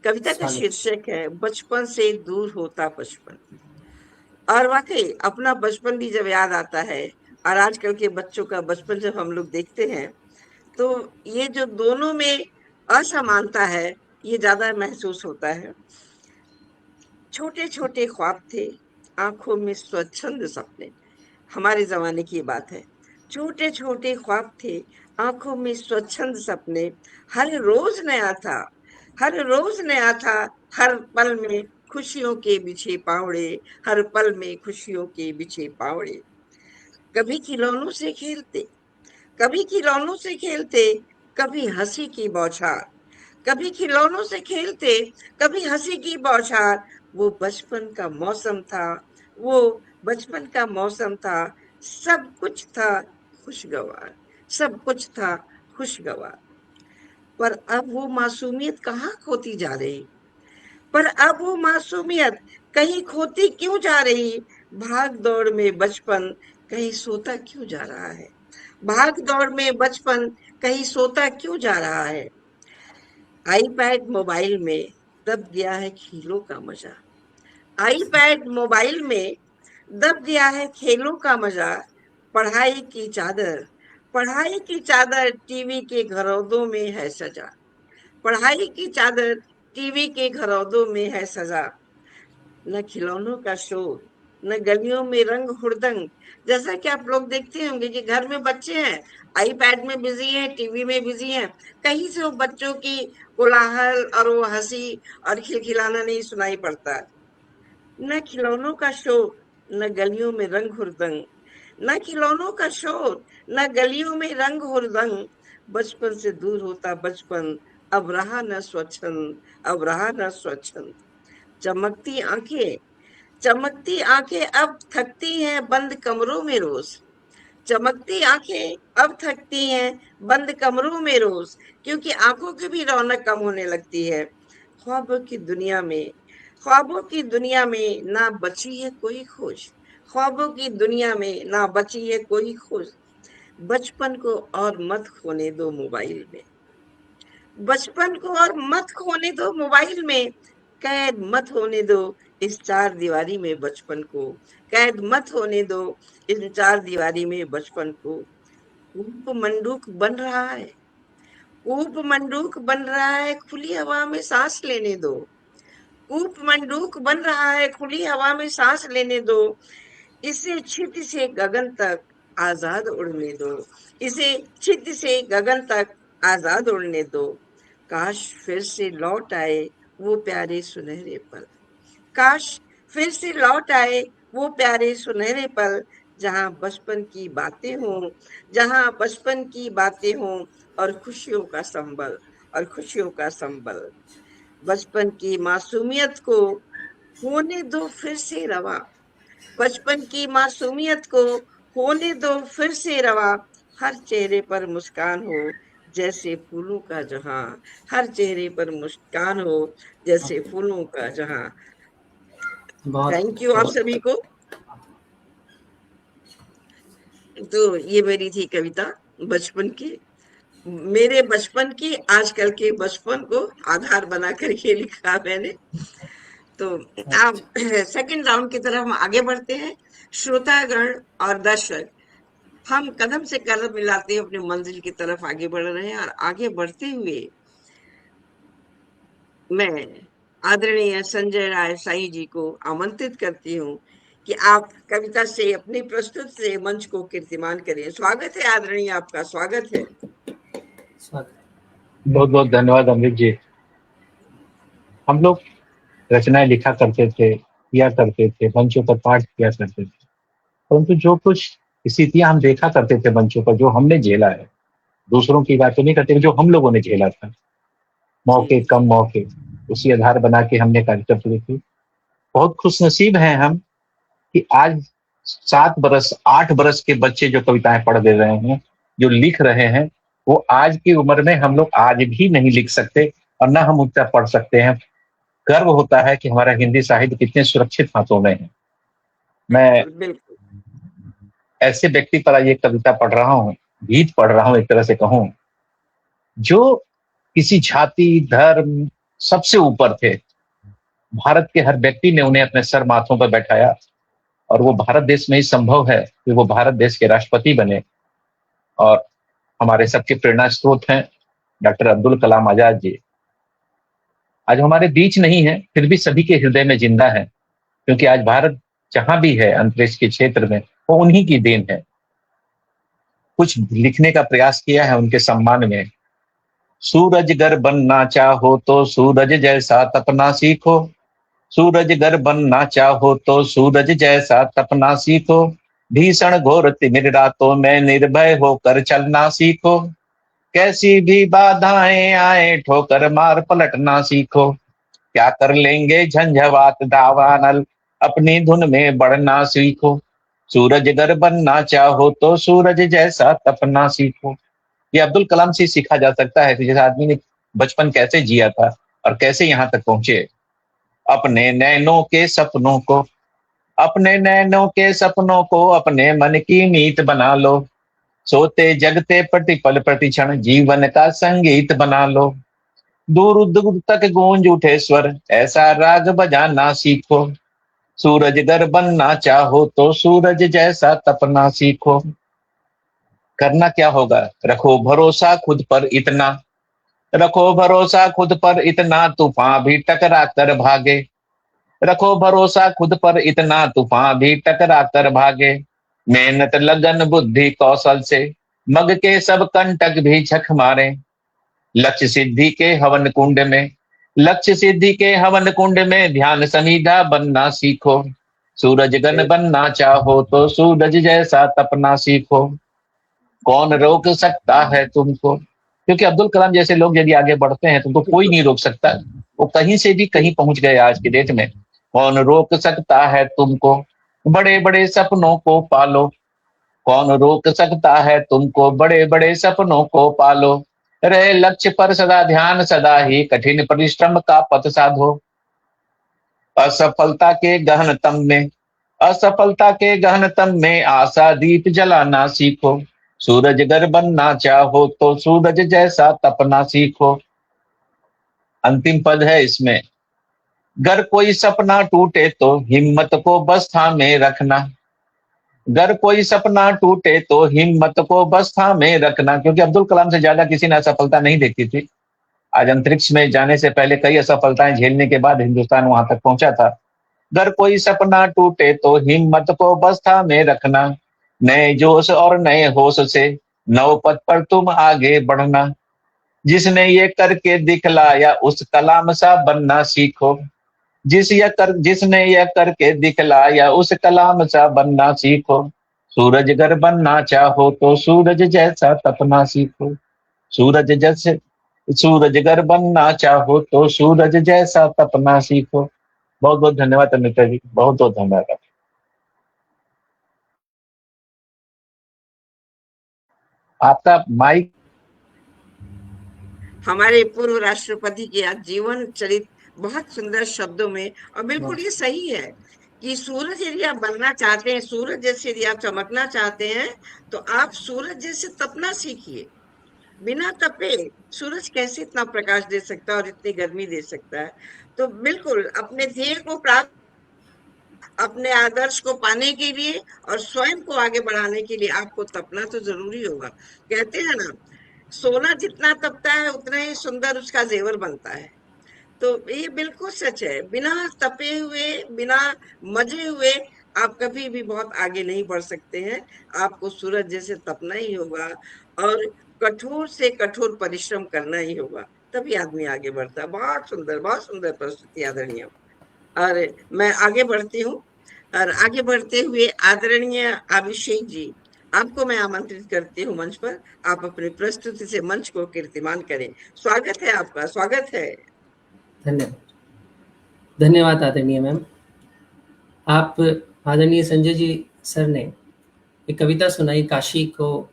कविता का स्वागत। शीर्षक है बचपन से दूर होता बचपन। और वाकई अपना बचपन भी जब याद आता है और आजकल के बच्चों का बचपन जब हम लोग देखते हैं, तो ये जो दोनों में असमानता है, ये ज्यादा महसूस होता है। छोटे छोटे ख्वाब थे, आंखों में स्वच्छंद सपने। हमारे जमाने की बात है। छोटे छोटे ख्वाब थे, आंखों में स्वच्छंद सपने। हर रोज नया था, हर रोज नया था। हर पल में खुशियों के बिछे पावड़े, हर पल में खुशियों के बिछे पावड़े। कभी खिलौनों से खेलते, कभी खिलौनों से खेलते, कभी हंसी की बौछार। कभी खिलौनों से खेलते, कभी हंसी की बौछार। वो बचपन का मौसम था, वो बचपन का मौसम था। सब कुछ था खुशगवार, सब कुछ था खुशगवार। पर अब वो मासूमियत कहाँ खोती जा रही, पर अब वो मासूमियत कहीं खोती क्यों जा रही। भाग दौड़ में बचपन कहीं सोता क्यों जा रहा है, भाग दौड़ में बचपन कहीं सोता क्यों जा रहा है। आईपैड मोबाइल में दब गया है खेलों का मजा, आईपैड मोबाइल में दब गया है खेलों का मजा। पढ़ाई की चादर, पढ़ाई की चादर टीवी के घरौंदों में है सजा, पढ़ाई की चादर टीवी के घरौंदों में है सजा। न खिलौनों का शोर, न गलियों में रंग हुड़दंग। जैसा कि आप लोग देखते होंगे कि घर में बच्चे हैं, आईपैड में बिजी हैं, टीवी में बिजी हैं, कहीं से वो बच्चों की कोलाहल और वो हंसी और खिलखिलाना नहीं सुनाई पड़ता। न खिलौनों का शोर, न गलियों में रंग हुड़दंग, न खिलौनों का शोर, न गलियों में रंग हुड़दंग। बचपन से दूर होता बचपन, अब रहा न स्वच्छंद, अब रहा न स्वच्छंद। चमकती आंखें, चमकती आंखें अब थकती हैं बंद कमरों में रोज। चमकती आंखें अब थकती हैं बंद कमरों में रोज, क्योंकि आंखों की भी रौनक कम होने लगती है। ख्वाबों की दुनिया में, ख्वाबों की दुनिया में ना बची है कोई खोज, ख्वाबों की दुनिया में ना बची है कोई खोज। बचपन को और मत खोने दो मोबाइल में, बचपन को और मत खोने दो मोबाइल में। कैद मत होने दो इस चार दीवारी में बचपन को, कैद मत होने दो इस चार दीवारी में बचपन को। कूप मंडूक बन रहा है, कूप मंडूक बन रहा है, खुली हवा में सांस लेने दो। कूप मंडूक बन रहा है, खुली हवा में सांस लेने दो। इसे छित से गगन तक आजाद उड़ने दो, इसे छित से गगन तक आजाद उड़ने दो। काश फिर से लौट आए वो प्यारे सुनहरे पल, काश फिर से लौट आए वो प्यारे सुनहरे पल। जहां बचपन की बातें हों, जहां बचपन की बातें हों और खुशियों का संबल, और खुशियों का संबल। बचपन की मासूमियत को होने दो फिर से रवा, बचपन की मासूमियत को होने दो फिर से रवा। हर चेहरे पर मुस्कान हो जैसे फूलों का जहां, हर चेहरे पर मुस्कान हो जैसे फूलों का जहां। बहुत थैंक यू आप बहुत सभी को। तो ये मेरी थी कविता बचपन की, मेरे बचपन की, आजकल के बचपन को आधार बना करके लिखा मैंने। तो आप सेकंड राउंड की तरफ हम आगे बढ़ते हैं। श्रोतागण और दर्शक, हम कदम से कदम मिलाते हुए अपनी मंजिल की तरफ आगे बढ़ रहे हैं, और आगे बढ़ते हुए मैं आदरणीय संजय राय साईं जी को आमंत्रित करती हूँ कि आप कविता से, अपनी प्रस्तुत से मंच को कीर्तिमान करें। स्वागत है आदरणीय, आपका स्वागत है। स्वागत। बहुत बहुत धन्यवाद अमृत जी। हम लोग रचनाएं लिखा करते थे, किया करते थे, मंचों पर पाठ किया करते थे, परंतु जो कुछ स्थितियां हम देखा करते थे मंचों पर, जो हमने झेला है, दूसरों की बातें नहीं करते, जो हम लोगों ने झेला था, मौके कम मौके, उसी आधार बना के हमने कार्यक्रम शुरू की। बहुत खुशनसीब हैं हम कि आज 7 बरस 8 बरस के बच्चे जो कविताएं पढ़ दे रहे हैं, जो लिख रहे हैं, वो आज की उम्र में हम लोग आज भी नहीं लिख सकते और ना हम उनका पढ़ सकते हैं। गर्व होता है कि हमारा हिंदी साहित्य कितने सुरक्षित हाथों में है। मैं बिल्कुल ऐसे व्यक्ति पर ये कविता पढ़ रहा हूँ, गीत पढ़ रहा हूँ, एक तरह से कहूँ, जो किसी जाति धर्म सबसे ऊपर थे। भारत के हर व्यक्ति ने उन्हें अपने सर माथों पर बैठाया, और वो भारत देश में ही संभव है कि वो भारत देश के राष्ट्रपति बने। और हमारे सबके प्रेरणा स्रोत हैं डॉक्टर अब्दुल कलाम आजाद जी। आज हमारे बीच नहीं है, फिर भी सभी के हृदय में जिंदा है, क्योंकि आज भारत जहां भी है अंतरिक्ष के क्षेत्र में, वो उन्हीं की देन है। कुछ लिखने का प्रयास किया है उनके सम्मान में। सूरज गर बनना चाहो तो सूरज जैसा तपना सीखो, सूरज गर बनना चाहो तो सूरज जैसा तपना सीखो, भीषण घोर तिमिर रातों में निर्भय होकर चलना सीखो, कैसी भी बाधाएं आए ठोकर मार पलटना सीखो, क्या कर लेंगे झंझावात दावानल, अपनी धुन में बढ़ना सीखो, सूरज गर बनना चाहो तो सूरज जैसा तपना सीखो। ये अब्दुल कलाम से सीखा जा सकता है कि जैसे आदमी ने बचपन कैसे जिया था और कैसे यहाँ तक पहुंचे। अपने नैनों के सपनों को, अपने नैनों के सपनों को अपने मन की मीत बना लो, सोते जगते प्रतिपल प्रतिक्षण जीवन का संगीत बना लो, दूर दूर तक गूंज उठे स्वर ऐसा राग बजाना सीखो, सूरज गर बनना चाहो तो सूरज जैसा तपना सीखो। करना क्या होगा? रखो भरोसा खुद पर इतना, रखो भरोसा खुद पर इतना तूफान भी टकरा कर भागे, रखो भरोसा खुद पर इतना तूफान भी टकरा कर भागे, मेहनत लगन बुद्धि कौशल से मग के सब कंटक भी झक मारे, लक्ष्य सिद्धि के हवन कुंड में, लक्ष्य सिद्धि के हवन कुंड में ध्यान समीधा बनना सीखो, सूरज गन बनना चाहो तो सूरज जैसा तपना सीखो, कौन रोक सकता है तुमको? क्योंकि अब्दुल कलाम जैसे लोग यदि आगे बढ़ते हैं तो कोई नहीं रोक सकता, वो कहीं से भी कहीं पहुंच गए आज की डेट में। कौन रोक सकता है तुमको? बड़े बड़े सपनों को पालो, कौन रोक सकता है तुमको? बड़े बड़े सपनों को पालो, रहे लक्ष्य पर सदा ध्यान, सदा ही कठिन परिश्रम का पथ साधो, असफलता के गहनतम में, असफलता के गहनतम में आशा दीप जलाना सीखो, सूरज गर बनना चाहो तो सूरज जैसा तपना सीखो। अंतिम पद है इसमें, गर कोई सपना टूटे तो हिम्मत को बस थामे रखना, गर कोई सपना टूटे तो हिम्मत को बस थामे रखना, क्योंकि अब्दुल कलाम से ज्यादा किसी ने असफलता नहीं देखी थी। आज अंतरिक्ष में जाने से पहले कई असफलताएं झेलने के बाद हिंदुस्तान वहां तक पहुंचा था। गर कोई सपना टूटे तो हिम्मत को बस थामे रखना, नए जोश और नए होश से नव पथ पर तुम आगे बढ़ना, जिसने ये करके दिखलाया उस कलाम सा बनना सीखो, जिसने यह करके दिखलाया उस कलाम सा बनना सीखो, सूरज गर बनना चाहो तो सूरज जैसा तपना सीखो, सूरज जैसे, सूरज गर बनना चाहो तो सूरज जैसा तपना सीखो। बहुत बहुत धन्यवाद अमिता जी, बहुत बहुत धन्यवाद। आपका माइक। हमारे पूर्व राष्ट्रपति के आज जीवन चरित बहुत सुंदर शब्दों में, और बिल्कुल ये सही है कि सूरज यदि आप बनना चाहते हैं, सूरज जैसे यदि आप चमकना चाहते हैं, तो आप सूरज जैसे तपना सीखिए। बिना तपे सूरज कैसे इतना प्रकाश दे सकता है और इतनी गर्मी दे सकता है? तो बिल्कुल अपने ध्येय को प्राप्त, अपने आदर्श को पाने के लिए और स्वयं को आगे बढ़ाने के लिए आपको तपना तो जरूरी होगा। कहते हैं ना, सोना जितना तपता है उतना ही सुंदर उसका जेवर बनता है। तो ये बिल्कुल सच है, बिना तपे हुए, बिना मजे हुए आप कभी भी बहुत आगे नहीं बढ़ सकते हैं। आपको सूरज जैसे तपना ही होगा और कठोर से कठोर परिश्रम करना ही होगा, तभी आदमी आगे बढ़ता है। बहुत सुंदर प्रस्तुति आदरणीय। और मैं आगे बढ़ती हूँ, और आगे बढ़ते हुए आदरणीय अभिषेक जी, आपको मैं आमंत्रित करती हूँ मंच पर। आप अपनी प्रस्तुति से मंच को कीर्तिमान करें। स्वागत है आपका, स्वागत है। धन्यवाद, धन्यवाद आदरणीय मैम। आप आदरणीय संजय जी सर ने एक कविता सुनाई, काशी को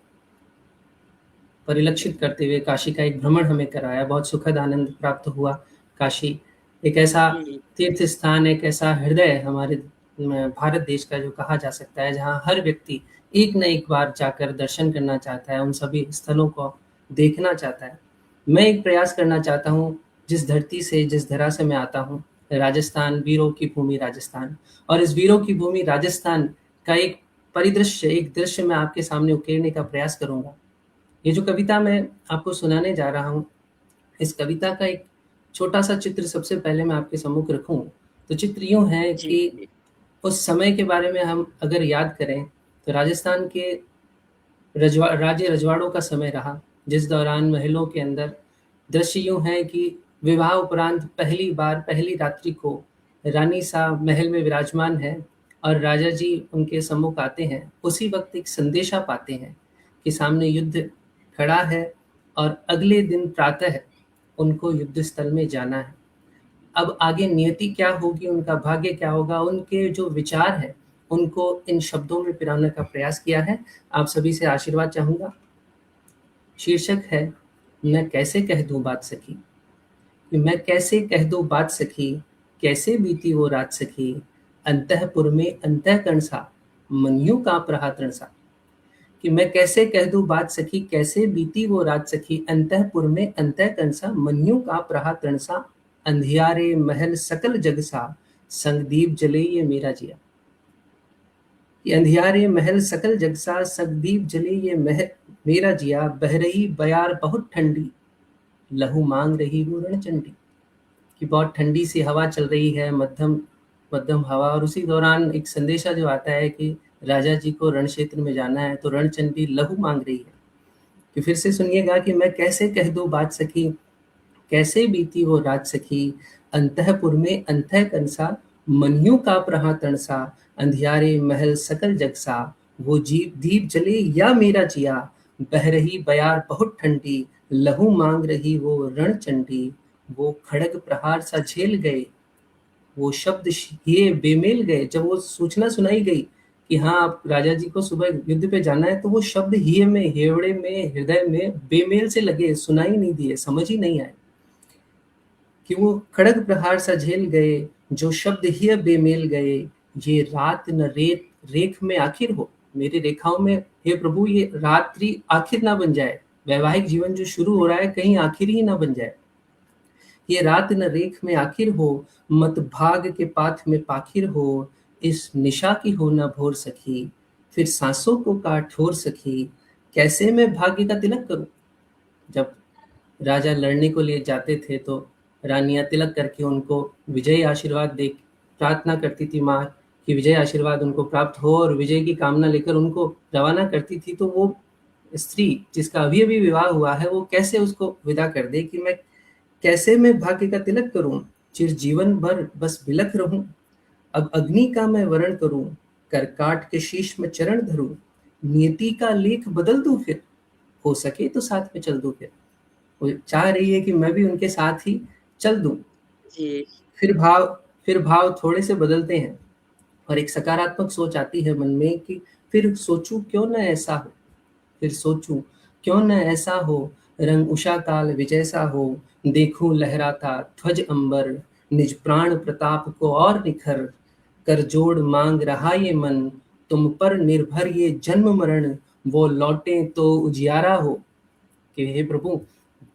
परिलक्षित करते हुए काशी का एक भ्रमण हमें कराया, बहुत सुखद आनंद प्राप्त हुआ। काशी एक ऐसा तीर्थ स्थान, एक ऐसा हृदय हमारे भारत देश का जो कहा जा सकता है, जहाँ हर व्यक्ति एक न एक बार जाकर दर्शन करना चाहता है, उन सभी स्थलों को देखना चाहता है। मैं एक प्रयास करना चाहता हूँ, जिस धरती से, जिस धरा से मैं आता हूँ, राजस्थान, वीरों की भूमि राजस्थान, और इस वीरों की भूमि राजस्थान का एक परिदृश्य, एक दृश्य मैं आपके सामने उकेरने का प्रयास करूंगा। ये जो कविता मैं आपको सुनाने जा रहा हूँ, इस कविता का एक छोटा-सा चित्र सबसे पहले मैं आपके सम्मुख रखूँ, तो चित्र यूँ है जी, कि जी। उस समय के बारे में हम अगर याद करें, तो राजस्थान के राजे रजवाड़ों का समय रहा, जिस दौरान महलों के अंदर दृश्य यूँ है कि विवाह उपरांत पहली बार पहली रात्रि को रानी साहब महल में विराजमान हैं और राजा जी उनके सम्मुख आते हैं। उसी वक़्त एक संदेशा पाते हैं कि सामने युद्ध खड़ा है और अगले दिन प्रातः उनको युद्ध स्थल में जाना है। अब आगे नियति क्या होगी, उनका भाग्य क्या होगा, उनके जो विचार हैं, उनको इन शब्दों में पिरोने का प्रयास किया है। आप सभी से आशीर्वाद चाहूँगा। शीर्षक है, मैं कैसे कह दूँ बात सखी, कि मैं कैसे कह दूँ बात सखी, कैसे बीती वो रात सखी, अंतःपुर में अंतःकरण सा, मन यूँ काँप रहा तरण सा। कि मैं कैसे कह दूँ बात सखी, कैसे बीती वो रात सखी, अंतःपुर में अंतःकरण सा, मन यूँ काँप रहा तरण सा, अंधियारे महल सकल जग सा, संग दीप जले ये मेरा जिया। कि अंधियारे महल सकल जग सा, संग दीप जले ये मेरा जिया, बह रही बयार बहुत ठंडी, लहू मांग रही वो रणचंडी। कि बहुत ठंडी सी हवा चल रही है, मध्यम मध्यम हवा, और उसी दौरान एक संदेशा जो आता है कि राजा जी को रण क्षेत्र में जाना है, तो रणचंडी लहू मांग रही है। कि फिर से सुनिएगा कि मैं कैसे कह दूँ बात सखी, कैसे बीती वो रात सखी, अंतःपुर में अंतःकरण सा, मन यूँ काँप रहा तरण सा, अंधियारे महल सकल जग सा, वो जीप दीप जले या मेरा जिया, बह रही बयार बहुत ठंडी, लहू मांग रही वो रणचंडी, वो खड़ग प्रहार सा झेल गए, वो शब्द ये बेमेल गए। जब वो सूचना सुनाई गई कि हाँ, अब राजा जी को सुबह युद्ध पे जाना है, तो वो शब्द हिय में, हेवड़े में, हृदय में बेमेल से लगे, सुनाई नहीं दिए, समझ ही नहीं आए। कि वो खड़ग प्रहार सा झेल गए, जो शब्द हिय बेमेल गए, ये रात न रेत रेख में आखिर हो। मेरी रेखाओं में हे प्रभु ये रात्रि आखिर ना बन जाए, वैवाहिक जीवन जो शुरू हो रहा है कहीं आखिर ही ना बन जाए। ये रात न रेख में आखिर हो, मत भाग के पाथ में पाखिर हो, इस निशा की हो न भोर सखी, फिर सांसों को काट ठोर सखी, कैसे मैं भाग्य का तिलक करूं। जब राजा लड़ने को लिए जाते थे तो रानियां तिलक करके उनको विजयी आशीर्वाद दे प्रार्थना करती थी माँ कि विजय आशीर्वाद उनको प्राप्त हो, और विजय की कामना लेकर उनको रवाना करती थी। तो वो स्त्री जिसका अभी अभी विवाह हुआ है, वो कैसे उसको विदा कर दे कि कैसे मैं भाग्य का तिलक करूं, चिर जीवन भर बस बिलख रहूं, अब अग्नि का मैं वरण करूं, कर काट के शीश में चरण धरूं, नियति का लेख बदल दूं फिर, हो सके तो साथ में चल दूं फिर। वो चाह रही है कि मैं भी उनके साथ ही चल दूं। जी। फिर भाव फिर भाव थोड़े से बदलते हैं और एक सकारात्मक सोच आती है मन में कि फिर सोचूं क्यों न ऐसा हो, फिर सोचूं क्यों न ऐसा हो, रंग उषा काल विजय सा हो, देखूं लहराता ध्वज अंबर, निज प्राण प्रताप को और निखर, कर जोड़ मांग रहा ये मन, तुम पर निर्भर ये जन्म मरण, वो लौटे तो उजियारा हो। कि हे प्रभु,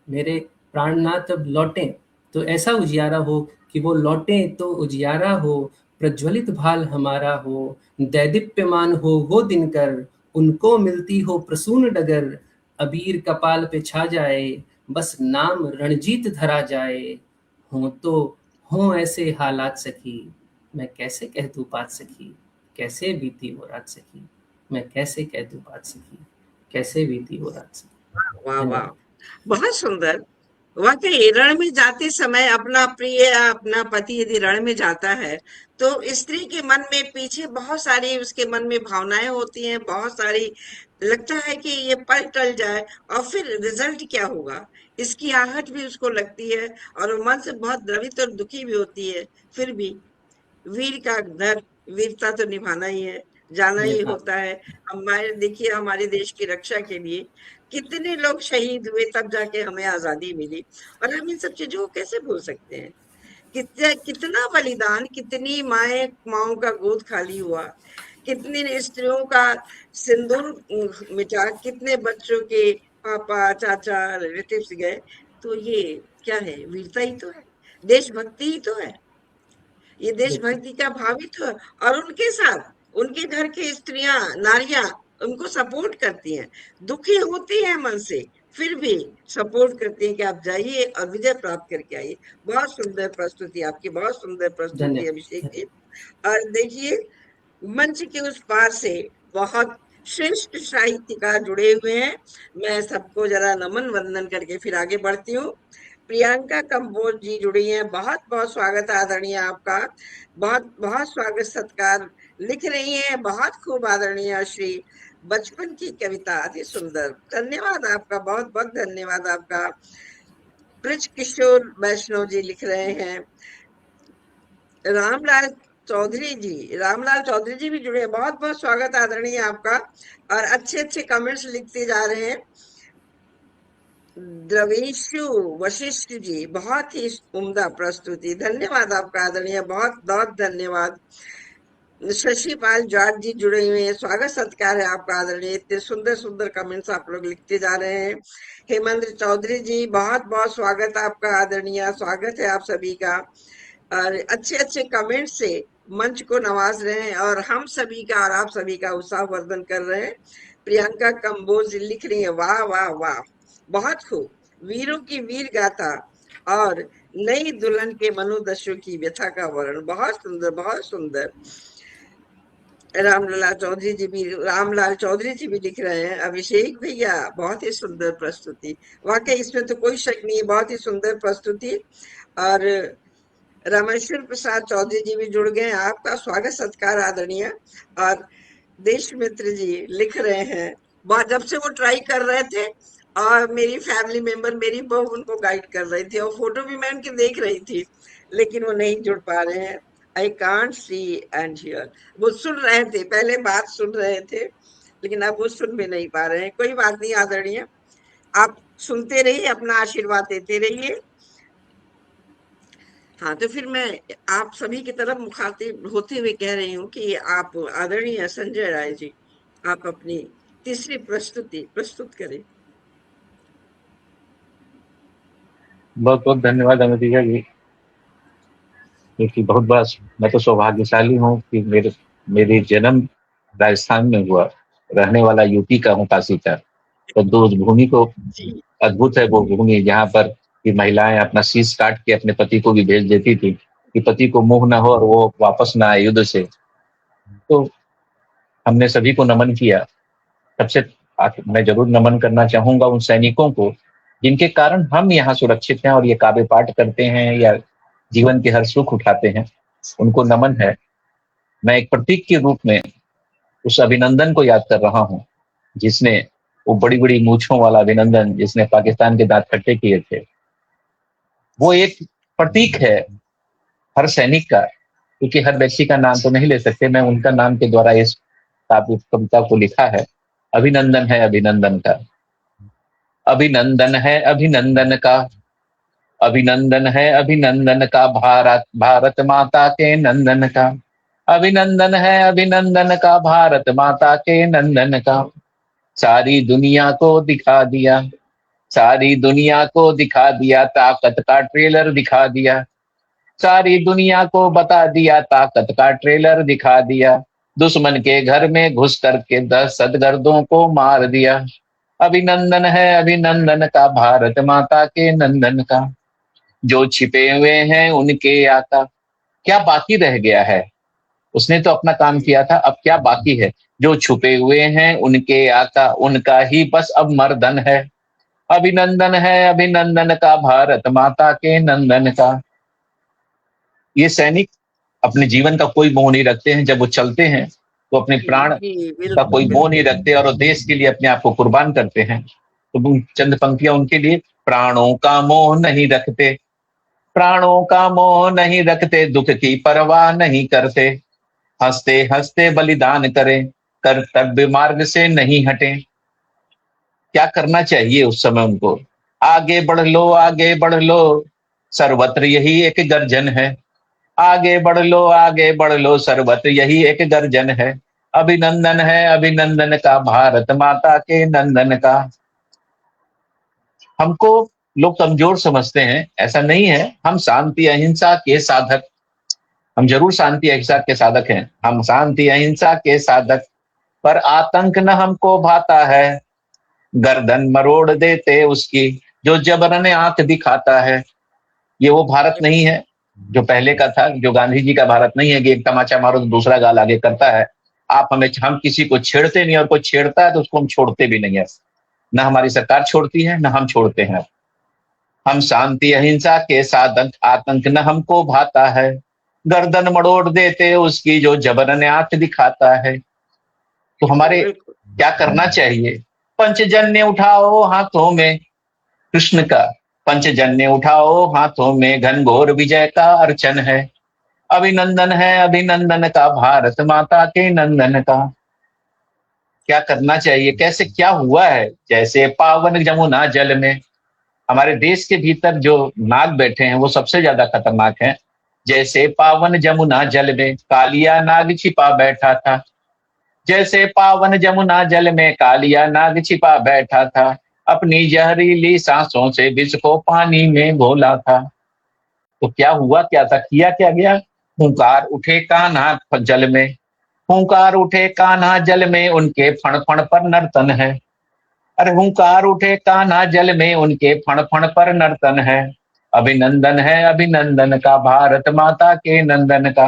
मेरे प्राणनाथ अब लौटें तो ऐसा उजियारा हो, कि वो लौटें तो उजियारा हो, प्रज्वलित भाल हमारा हो, दैदीप्यमान हो वो दिनकर, उनको मिलती हो प्रसून डगर, अबीर कपाल पे छा जाए, बस नाम रणजीत धरा जाए, हों तो हों ऐसे हालात सखी, मैं कैसे कह दूँ बात सखी, कैसे बीती वो रात सखी, मैं कैसे कह दूँ बात सखी, कैसे बीती वो रात सखी। वाह, वाह! धन्यवाद। बहुत सुंदर। वाक़ई रण में जाते समय अपना प्रिय अपना पति यदि रण में जाता है, तो स्त्री के मन में पीछे बहुत सारी उसके मन में भावनाएँ होती हैं, बहुत सारी लगता है कि ये पल टल जाए और फिर रिज़ल्ट क्या होगा? इसकी आहट भी उसको लगती है और वो मन से बहुत द्रवित और दुखी भी होती है। फिर भी वीर का घर वीरता तो निभाना ही है, जाना ही हाँ, होता है। हमारे देखिए हमारे देश की रक्षा के लिए कितने लोग शहीद हुए तब जाके हमें आज़ादी मिली और हम इन सब चीज़ों को कैसे भूल सकते हैं? कितना बलिदान, कितनी माँओं का गोद खाली हुआ, कितनी स्त्रियों का सिंदूर मिटा, कितने बच्चों के पापा, चाचा, रिलेटिव्स गए। तो ये क्या है? वीरता ही तो है, देशभक्ति ही तो है। ये बिल्कुल। देशभक्ति का भाव ही तो है और उनके साथ उनके घर की स्त्रियां नारियां उनको सपोर्ट करती हैं, दुखी होती हैं मन से, फिर भी सपोर्ट करते हैं कि आप जाइए और विजय प्राप्त करके आइए। बहुत सुंदर प्रस्तुति आपकी, बहुत सुंदर प्रस्तुति धन्यवाद। अभिषेक जी। और देखिए, मंच के उस पार से बहुत श्रेष्ठ साहित्यकार जुड़े हुए हैं। मैं सबको जरा नमन वंदन करके फिर आगे बढ़ती हूँ। प्रियंका कंबोज जी जुड़ी हैं, बहुत बहुत स्वागत है आदरणीय आपका, बहुत बहुत स्वागत सत्कार। लिख रही हैं, बहुत खूब आदरणीय श्री, बचपन की कविता अति सुंदर। धन्यवाद आपका, बहुत बहुत धन्यवाद आपका। ब्रज किशोर वैष्णव जी लिख रहे हैं। रामलाल चौधरी जी भी जुड़े हैं, बहुत बहुत स्वागत आदरणीय आपका। और अच्छे अच्छे कमेंट्स लिखते जा रहे हैं। द्रवेशु वशिष्ठ जी, बहुत ही उम्दा प्रस्तुति, धन्यवाद आपका आदरणीय, बहुत बहुत धन्यवाद। शशिपाल जाट जी जुड़े हुए हैं, स्वागत सत्कार है आपका आदरणीय, इतने सुंदर सुंदर कमेंट्स आप लोग लिखते जा रहे हैं। हेमंत चौधरी जी, बहुत बहुत स्वागत आपका आदरणीय, स्वागत है आप सभी का। और अच्छे अच्छे कमेंट से मंच को नवाज रहे हैं और हम सभी का और आप सभी का उत्साह वर्धन कर रहे हैं। प्रियंका कंबोज लिख रही है, वाह वाह वाह, बहुत खूब, वीरों की वीर गाथा और नई दुल्हन के मनोदशों की व्यथा का वर्णन, बहुत सुंदर बहुत सुंदर। रामलाल चौधरी जी भी लिख रहे हैं, अभिषेक भैया बहुत ही सुंदर प्रस्तुति, वाकई इसमें तो कोई शक नहीं है, बहुत ही सुंदर प्रस्तुति। और रामेश्वर प्रसाद चौधरी जी भी जुड़ गए, आपका स्वागत सत्कार आदरणीय। और देश मित्र जी लिख रहे हैं, जब से वो ट्राई कर रहे थे और मेरी फैमिली मेंबर, मेरी बहू उनको गाइड कर रही थी और फोटो भी मैं उनकी देख रही थी, लेकिन वो नहीं जुड़ पा रहे हैं। I can't see and here, वो सुन रहे थे, पहले बात सुन रहे थे, लेकिन अब वो सुन भी नहीं पा रहे हैं। कोई बात नहीं आदरणीय, आप सुनते रहिए, अपना आशीर्वाद देते रहिए। हाँ, तो फिर मैं आप सभी की तरफ मुखातिब होते हुए कह रही हूँ कि आप आदरणीय संजय राय जी, आप अपनी तीसरी प्रस्तुति प्रस्तुत करें। बहुत बहुत धन्यवाद अमितिका जी, क्योंकि बहुत बड़ा मैं तो सौभाग्यशाली हूँ कि मेरी जन्म राजस्थान में हुआ, रहने वाला यूपी का हूँ, काशी का। तो उस भूमि को अद्भुत है, वो भूमि जहाँ पर कि महिलाएं अपना शीश काट के अपने पति को भी भेज देती थी कि पति को मुंह न हो और वो वापस ना आए युद्ध से। तो हमने सभी को नमन किया। सबसे मैं जरूर नमन करना चाहूंगा उन सैनिकों को जिनके कारण हम यहाँ सुरक्षित हैं और ये काव्य पाठ करते हैं या जीवन के हर सुख उठाते हैं, उनको नमन है। मैं एक प्रतीक के रूप में उस अभिनंदन को याद कर रहा हूँ जिसने वो बड़ी बड़ी मूछों वाला अभिनंदन, जिसने पाकिस्तान के दांत खट्टे किए थे। वो एक प्रतीक है हर सैनिक का, क्योंकि हर व्यक्ति का नाम तो नहीं ले सकते, मैं उनका नाम के द्वारा इस कविता को लिखा है। अभिनंदन है अभिनंदन का, अभिनंदन है अभिनंदन का, अभिनंदन है अभिनंदन का, भारत भारत माता के नंदन का, अभिनंदन है अभिनंदन का, भारत माता के नंदन का। सारी दुनिया को दिखा दिया, सारी दुनिया को दिखा दिया, ताकत का ट्रेलर दिखा दिया, सारी दुनिया को बता दिया, ताकत का ट्रेलर दिखा दिया। दुश्मन के घर में घुस करके 10 सदगर्दों को मार दिया। अभिनंदन है अभिनंदन का, भारत माता के नंदन का। जो छिपे हुए हैं उनके आका, क्या बाकी रह गया है? उसने तो अपना काम किया था, अब क्या बाकी है? जो छुपे हुए हैं उनके आका, उनका ही बस अब मर्दन है। अभिनंदन है अभिनंदन का, भारत माता के नंदन का। ये सैनिक अपने जीवन का कोई मोह नहीं रखते हैं, जब वो चलते हैं तो अपने प्राण का कोई मोह नहीं रखते और देश के लिए अपने आप को कुर्बान करते हैं। तो चंद पंक्तियां उनके लिए, प्राणों का मोह नहीं रखते, प्राणों का मोह नहीं रखते, दुख की परवाह नहीं करते, हंसते हंसते बलिदान करें, कर्तव्य मार्ग से नहीं हटे। क्या करना चाहिए उस समय उनको? आगे बढ़ लो, सर्वत्र यही एक गर्जन है। आगे बढ़ लो, सर्वत्र यही एक गर्जन है। अभिनंदन है अभिनंदन का, भारत माता के नंदन का। हमको लोग कमजोर समझते हैं, ऐसा नहीं है। हम शांति अहिंसा के साधक, हम जरूर शांति अहिंसा के साधक हैं, हम शांति अहिंसा के साधक, पर आतंक न हमको भाता है, गर्दन मरोड़ देते उसकी जो जबरन आंख दिखाता है। ये वो भारत नहीं है जो पहले का था, जो गांधी जी का भारत नहीं है कि एक तमाचा मारो तो दूसरा गाल आगे करता है। हम किसी को छेड़ते नहीं, और कोई छेड़ता है तो उसको हम छोड़ते भी नहीं है। न हमारी सरकार छोड़ती है, न हम छोड़ते हैं। हम शांति अहिंसा के साधक, आतंक न हमको भाता है। गर्दन मरोड़ देते उसकी जो जबरन आंख दिखाता है। तो हमारे बिल्कुल क्या करना चाहिए? पंचजन्य उठाओ हाथों में कृष्ण का, पंचजन्य उठाओ हाथों में, घनघोर विजय का अर्चन है। अभिनंदन है अभिनंदन का, भारत माता के नंदन का। क्या करना चाहिए? कैसे क्या हुआ है? जैसे पावन जमुना जल में, हमारे देश के भीतर जो नाग बैठे हैं वो सबसे ज्यादा खतरनाक हैं। जैसे पावन जमुना जल में कालिया नाग छिपा बैठा था। जैसे पावन जमुना जल में कालिया नाग छिपा बैठा था। अपनी जहरीली सांसों से विष को पानी में घोला था। तो क्या हुआ, क्या था, किया क्या गया? हुंकार उठे कान्हा जल में, हुंकार उठे कान्हा जल में, उनके फण फण पर नर्तन है। अरे हुंकार उठे कान्हा जल में, उनके फण फण पर नर्तन है। अभिनंदन है अभिनंदन का, भारत माता के नंदन का।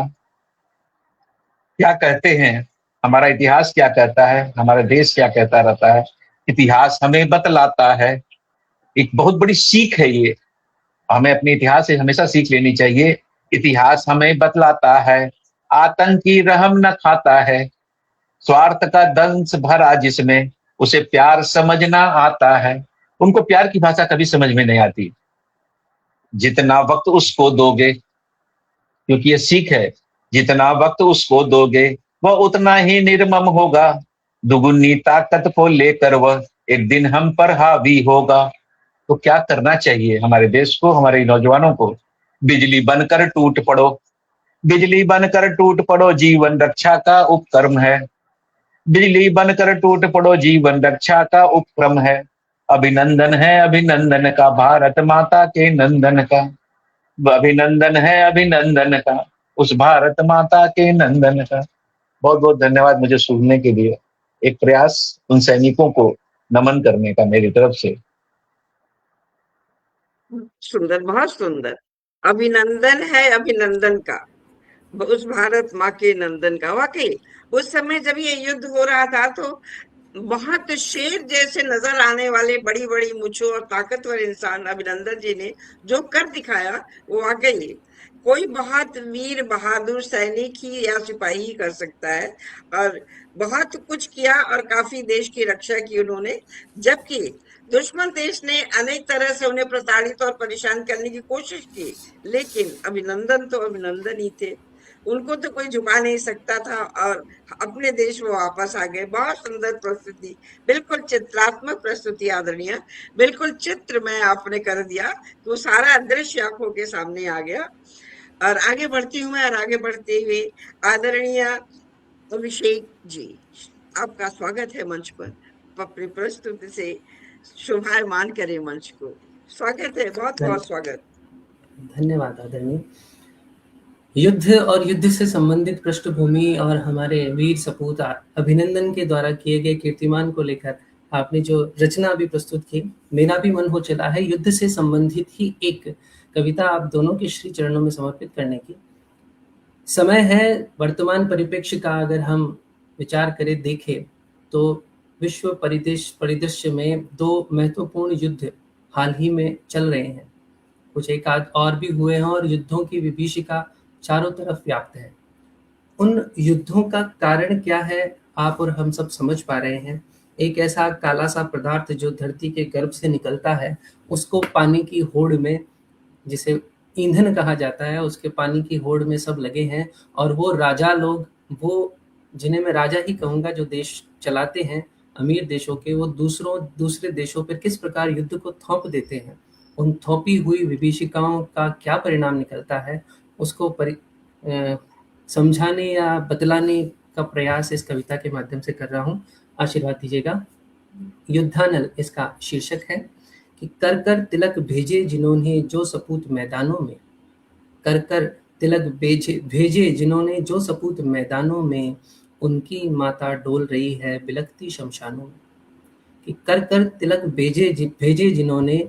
क्या कहते हैं? हमारा इतिहास क्या कहता है? हमारा देश क्या कहता रहता है? इतिहास हमें बतलाता है। एक बहुत बड़ी सीख है ये, हमें अपने इतिहास से हमेशा सीख लेनी चाहिए। इतिहास हमें बतलाता है, आतंकी रहम न खाता है। स्वार्थ का दंश भरा जिसमें, उसे प्यार समझना आता है। उनको प्यार की भाषा कभी समझ में नहीं आती। जितना वक्त उसको दोगे, क्योंकि ये सीख है, जितना वक्त उसको दोगे वह उतना ही निर्मम होगा। दुगुनी ताकत को लेकर वह एक दिन हम पर हावी होगा। तो क्या करना चाहिए हमारे देश को, हमारे नौजवानों को? बिजली बनकर टूट पड़ो, बिजली बनकर टूट पड़ो, जीवन रक्षा का उपक्रम है। बिजली बनकर टूट पड़ो, जीवन रक्षा का उपक्रम है। अभिनंदन है अभिनंदन का, भारत माता के नंदन का। अभिनंदन है अभिनंदन का, उस भारत माता के नंदन का। बहुत बहुत धन्यवाद मुझे सुनने के लिए। एक प्रयास उन सैनिकों को नमन करने का मेरी तरफ से। सुंदर, बहुत सुंदर। अभिनंदन है अभिनंदन का, उस भारत माँ के नंदन का। वाकई उस समय जब ये युद्ध हो रहा था तो बहुत शेर जैसे नजर आने वाले बड़ी बड़ी मूंछों और ताकतवर इंसान अभिनंदन जी ने जो कर दिखाया, वो वाकई कोई बहुत वीर बहादुर सैनिक ही या सिपाही ही कर सकता है। और बहुत कुछ किया और काफी देश की रक्षा की उन्होंने, जबकि दुश्मन देश ने अनेक तरह से उन्हें प्रताड़ित और परेशान करने की कोशिश की, लेकिन अभिनंदन तो अभिनंदन ही थे। उनको तो कोई झुका नहीं सकता था और अपने देश में वापस आ गए। बहुत सुंदर प्रस्तुति, बिल्कुल चित्रात्मक प्रस्तुति आदरणीय, बिल्कुल चित्र में आपने कर दिया, तो सारा दृश्य आंखों के सामने आ गया। और आगे बढ़ती हूँ मैं, और आगे बढ़ते हुए आदरणीय अभिषेक जी, आपका स्वागत है मंच पर। अपनी प्रस्तुति से शोभायमान करें मंच को। स्वागत है, बहुत बहुत स्वागत। धन्यवाद आदरणीय। युद्ध और युद्ध से संबंधित पृष्ठभूमि और हमारे वीर सपूत अभिनंदन के द्वारा किए गए कीर्तिमान को लेकर आपने जो रचना अभी प्रस्तुत की, मेरा भी मन हो चला है युद्ध से संबंधित ही एक कविता आप दोनों के श्री चरणों में समर्पित करने की। समय है वर्तमान परिप्रेक्ष्य का अगर हम विचार करें, देखें तो विश्व परिदृश्य में दो महत्वपूर्ण युद्ध हाल ही में चल रहे हैं। कुछ एक आध और भी हुए हैं और युद्धों की विभीषिका चारों तरफ व्याप्त है। उन युद्धों का कारण क्या है, आप और हम सब समझ पा रहे हैं। एक ऐसा काला सा पदार्थ जो धरती के गर्भ से निकलता है, उसको पानी की होड़ में, जिसे ईंधन कहा जाता है, उसके पानी की होड़ में सब लगे हैं। और वो राजा लोग, वो जिन्हें मैं राजा ही कहूँगा, जो देश चलाते हैं अमीर देशों के, वो दूसरे देशों पर किस प्रकार युद्ध को थोप देते हैं। उन थोपी हुई विभीषिकाओं का क्या परिणाम निकलता है, उसको समझाने या बतलाने का प्रयास इस कविता के माध्यम से कर रहा हूँ। आशीर्वाद दीजिएगा। युद्धानल इसका शीर्षक है कि कर कर तिलक भेजे जिन्होंने जो सपूत मैदानों में, कर कर तिलक भेजे जिन्होंने जो सपूत मैदानों में, उनकी माता डोल रही है बिलखती शमशानों में। कि कर कर तिलक भेजे जिन्होंने,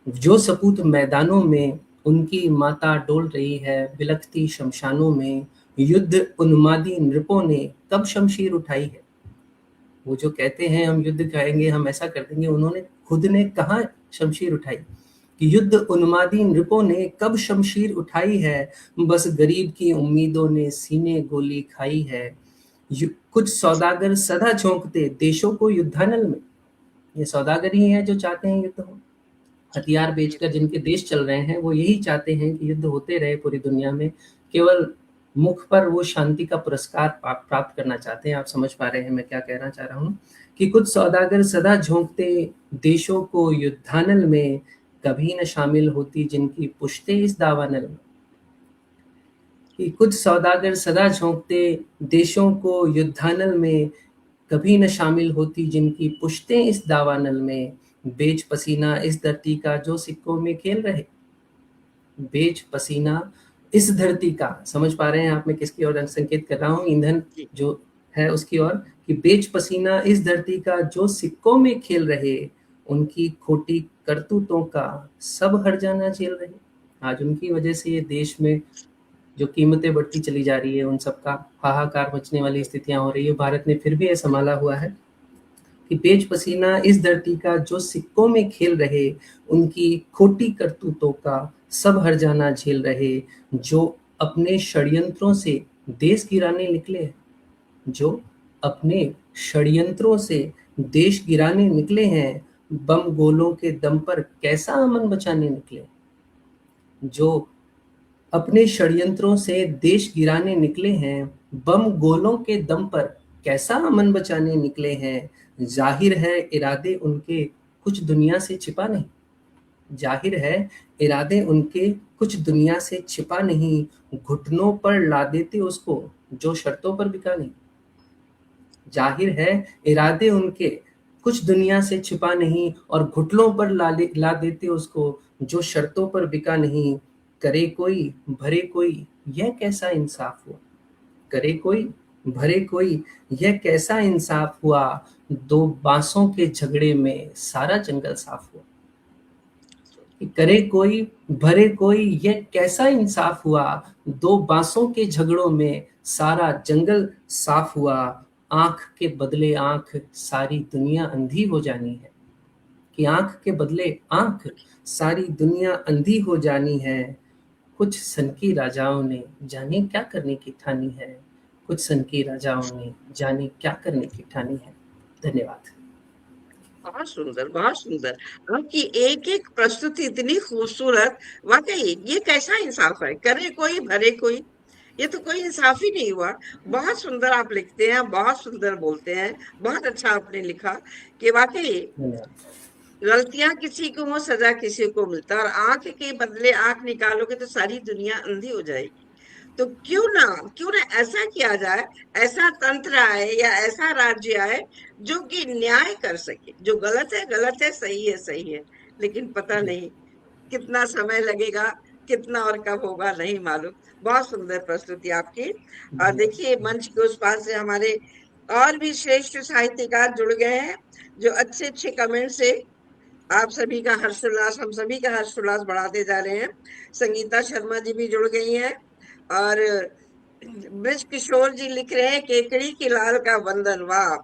जो सपूत मैदानों में उनकी माता डोल रही है, बिलखती शमशानों में युद्ध उन्मादी नृपों ने कब शमशीर उठाई है। वो जो कहते हैं हम युद्ध करेंगे, हम ऐसा कर देंगे, उन्होंने खुद ने कहाँ शमशीर उठाई कि युद्ध उन्मादी नृपों ने कब शमशीर उठाई है, बस गरीब की उम्मीदों ने सीने गोली खाई है। कुछ सौदागर सदा झोंकते देशों को युद्धानल में, ये सौदागर ही हैं जो चाहते हैं युद्ध हो। हथियार बेचकर जिनके देश चल रहे हैं वो यही चाहते हैं कि युद्ध होते रहे पूरी दुनिया में, केवल मुख पर वो शांति का पुरस्कार प्राप्त करना चाहते हैं। आप समझ पा रहे हैं मैं क्या कहना चाह रहा हूँ कि कुछ सौदागर सदा झोंकते देशों को युद्धानल में, कभी न शामिल होती जिनकी पुश्ते इस दावानल में। कि कुछ सौदागर सदा झोंकते देशों को युद्धानल में, कभी न शामिल होती जिनकी पुश्तें इस दावानल में। बेच पसीना इस धरती का जो सिक्कों में खेल रहे, बेच पसीना इस धरती का, समझ पा रहे हैं आप मैं किसकी ओर संकेत कर रहा हूँ, ईंधन जो है उसकी ओर, कि बेच पसीना इस धरती का जो सिक्कों में खेल रहे, उनकी खोटी करतूतों का सब हर जाना झेल रहे। आज उनकी वजह से ये देश में जो कीमतें बढ़ती चली जा रही है, उन सब का हाहाकार मचने वाली स्थितियां हो रही है। भारत ने फिर भी ये संभाला हुआ है कि बेच पसीना इस धरती का जो सिक्कों में खेल रहे, उनकी खोटी करतूतों का सब हर जाना झेल रहे। जो अपने षड्यंत्रों से देश गिराने निकले, जो अपने षड्यंत्रों से देश गिराने निकले हैं, बम गोलों के दम पर कैसा अमन बचाने निकले। जो अपने षड्यंत्रों से देश गिराने निकले हैं, बम गोलों के दम पर कैसा अमन बचाने निकले हैं। जाहिर है इरादे उनके कुछ दुनिया से छिपा नहीं, जाहिर है इरादे उनके कुछ दुनिया से छिपा नहीं। घुटनों पर ला देते उसको जो शर्तों पर बिका नहीं, जाहिर है इरादे उनके कुछ दुनिया से छिपा नहीं, और घुटनों पर ला देते उसको जो शर्तों पर बिका नहीं। करे कोई भरे कोई यह कैसा इंसाफ हुआ, करे कोई भरे कोई यह कैसा इंसाफ हुआ। दो बांसों के झगड़े में सारा जंगल साफ हुआ। करे कोई भरे कोई यह कैसा इंसाफ हुआ, दो बांसों के झगड़ों में सारा जंगल साफ हुआ। आंख के बदले आंख सारी दुनिया अंधी हो जानी है, कि आंख के बदले आंख सारी दुनिया अंधी हो जानी है। कुछ सनकी राजाओं ने जाने क्या करने की ठानी है, कुछ सनकी राजाओं ने जाने क्या करने की ठानी है। धन्यवाद। बहुत सुंदर, बहुत सुंदर। आपकी एक एक प्रस्तुति इतनी खूबसूरत। वाकई ये कैसा इंसाफ है, करे कोई भरे कोई, ये तो कोई इंसाफ ही नहीं हुआ। बहुत सुंदर आप लिखते हैं, बहुत सुंदर बोलते हैं। बहुत अच्छा आपने लिखा कि वाकई गलतियां किसी को हो, सजा किसी को मिलता है, और आंख के बदले आंख निकालोगे तो सारी दुनिया अंधी हो जाएगी। तो क्यों ना ऐसा किया जाए, ऐसा तंत्र आए या ऐसा राज्य आए जो कि न्याय कर सके। जो गलत है, सही है, लेकिन पता नहीं कितना समय लगेगा, कितना और कब होगा नहीं मालूम। बहुत सुंदर प्रस्तुति आपकी। और देखिए मंच के उस पार से हमारे और भी श्रेष्ठ साहित्यकार जुड़ गए हैं, जो अच्छे अच्छे कमेंट से आप सभी का हर्षोल्लास, हम सभी का हर्षोल्लास बढ़ाते जा रहे हैं। संगीता शर्मा जी भी जुड़ गई हैं, और ब्रिज किशोर जी लिख रहे हैं केकड़ी की लाल का बंधन। वाह,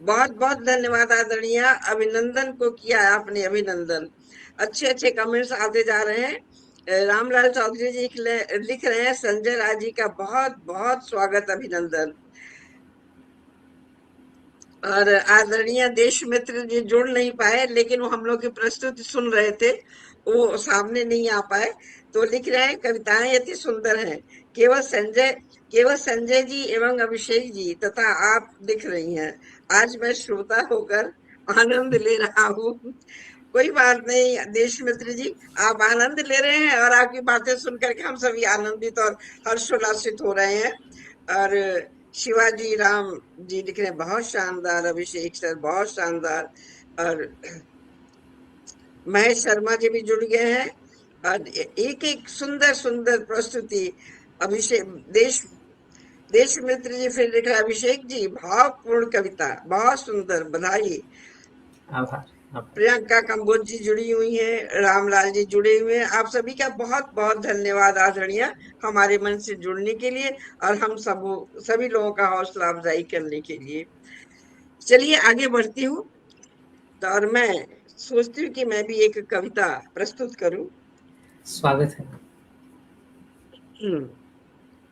बहुत बहुत धन्यवाद आदरणीय, अभिनंदन को किया आपने, अभिनंदन। अच्छे अच्छे कमेंट्स आते जा रहे हैं। रामलाल चौधरी जी लिख रहे हैं संजय राज जी का बहुत बहुत स्वागत, अभिनंदन। और आदरणीय देश मित्र जी जुड़ नहीं पाए, लेकिन वो हम लोग की प्रस्तुति सुन रहे थे, वो सामने नहीं आ पाए, तो लिख रहे हैं कविताएं अति सुंदर हैं। केवल संजय जी एवं अभिषेक जी तथा आप दिख रही हैं। आज मैं श्रोता होकर आनंद ले रहा हूँ। कोई बात नहीं देश मित्र जी, आप आनंद ले रहे हैं, और आपकी बातें सुन करके हम सभी आनंदित और हर्षोल्लासित हो रहे हैं। और शिवाजी राम जी लिख रहे हैं बहुत शानदार, अभिषेक सर बहुत शानदार, और महेश शर्मा जी भी जुड़ गए हैं। और एक एक सुंदर सुंदर प्रस्तुति। अभिषेक देश मित्र जी फिर लिख रहे हैं अभिषेक जी भावपूर्ण कविता, बहुत सुंदर, बधाई। आभार। आभार। प्रियंका कंबोज जी जुड़ी हुई हैं, रामलाल जी जुड़े हुए हैं। आप सभी का बहुत बहुत धन्यवाद आदरणीय, हमारे मन से जुड़ने के लिए और हम सभी लोगों का हौसला अफजाई करने के लिए। चलिए आगे बढ़ती हूँ। तो और मैं सोचती हूँ कि मैं भी एक कविता प्रस्तुत करूं। स्वागत है।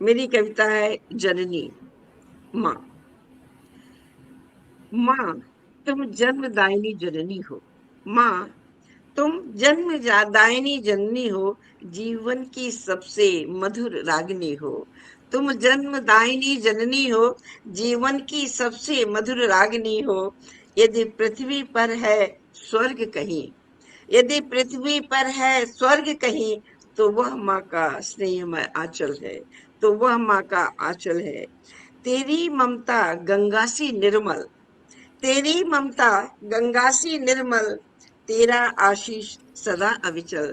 मेरी कविता है जननी। माँ। माँ, तुम जन्मदायिनी जननी हो। माँ, तुम जन्मदायिनी जननी हो, जीवन की सबसे मधुर रागिनी हो। तुम जन्मदायिनी जननी हो, जीवन की सबसे मधुर रागिनी हो। यदि पृथ्वी पर है स्वर्ग कहीं, यदि पृथ्वी पर है स्वर्ग कहीं, तो वह माँ का स्नेहमय आंचल है, तो वह माँ का आंचल है। तेरी ममता गंगा सी निर्मल, तेरी ममता गंगा सी निर्मल, तेरा आशीष सदा अविचल।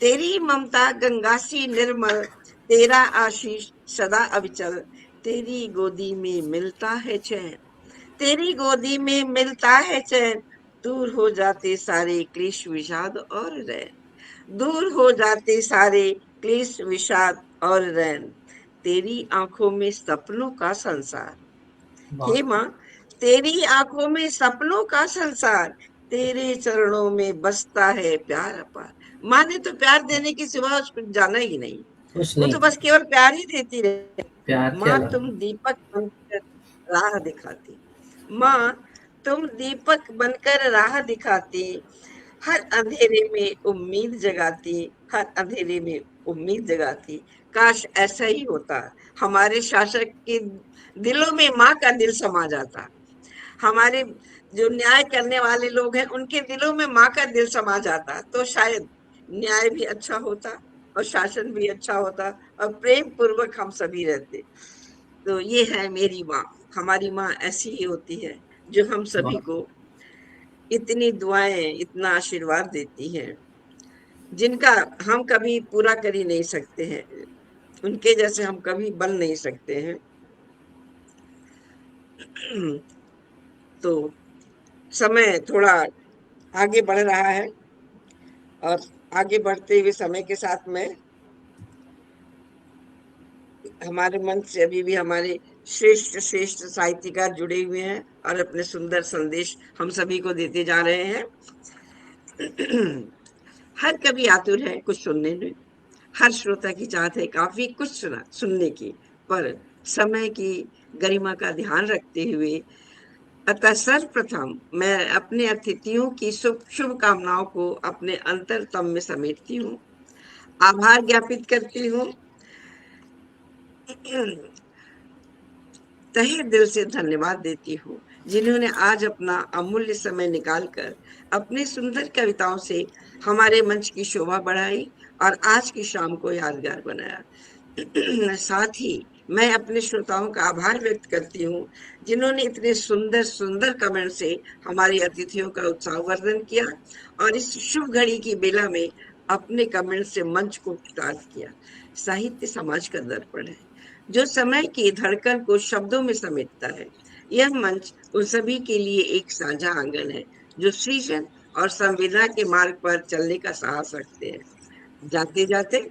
तेरी ममता गंगा सी निर्मल, तेरा आशीष सदा अविचल। तेरी गोदी में मिलता है चैन, तेरी गोदी में मिलता है चैन। दूर हो जाते सारे क्लेश विषाद और रैन, दूर हो जाते सारे क्लेश विषाद और रैन। तेरी आंखों में सपनों का संसार, हे माँ, तेरी आंखों में सपनों का संसार, तेरे चरणों में बसता है प्यार अपार। माँ ने तो प्यार देने के सिवा उसको जाना ही नहीं, कुछ वो नहीं तो बस केवल प्यार ही देती रहे। प्यार के माँ, अलावा। तुम दीपक बनकर राह दिखाती, माँ, तुम दीपक बनकर राह दिखाती, हर अंधेरे में उम्मीद जगाती, हर अंधेरे में उम्मीद जगाती। काश ऐसा ही होता, हमारे शासक के दिलों में माँ का दिल समा जाता। हमारे जो न्याय करने वाले लोग हैं, उनके दिलों में माँ का दिल समा जाता, तो शायद न्याय भी अच्छा होता और शासन भी अच्छा होता और प्रेम पूर्वक हम सभी रहते। तो ये है मेरी माँ। हमारी माँ ऐसी ही होती है, जो हम सभी को इतनी दुआएं, इतना आशीर्वाद देती हैं, जिनका हम कभी पूरा कर ही नहीं सकते हैं, उनके जैसे हम कभी बन नहीं सकते हैं। तो समय थोड़ा आगे बढ़ रहा है और आगे बढ़ते हुए समय के साथ में हमारे मन से अभी भी हमारे श्रेष्ठ श्रेष्ठ साहित्यकार जुड़े हुए हैं और अपने सुंदर संदेश हम सभी को देते जा रहे हैं। हर कवि आतुर है कुछ सुनने में, हर श्रोता की चाहत है काफी कुछ सुनने की, पर समय की गरिमा का ध्यान रखते हुए अतः सर्वप्रथम मैं अपने अतिथियों की शुभकामनाओं को अपने अंतरतम में समेटती हूँ, आभार ज्ञापित करती हूँ, तहे दिल से धन्यवाद देती हूँ, जिन्होंने आज अपना अमूल्य समय निकालकर अपनी सुंदर कविताओं से हमारे मंच की शोभा बढ़ाई और आज की शाम को यादगार बनाया। साथ ही मैं अपने श्रोताओं का आभार व्यक्त करती हूँ, जिन्होंने इतने सुंदर सुंदर कमेंट से हमारे अतिथियों का उत्साहवर्धन किया और इस शुभ घड़ी की बेला में अपने कमेंट से मंच को कृतार्थ किया। साहित्य समाज का दर्पण है, जो समय की धड़कन को शब्दों में समेटता है। यह मंच उन सभी के लिए एक साझा आंगन है, जो सृजन और संवेदना के मार्ग पर चलने का साहस रखते हैं। जाते जाते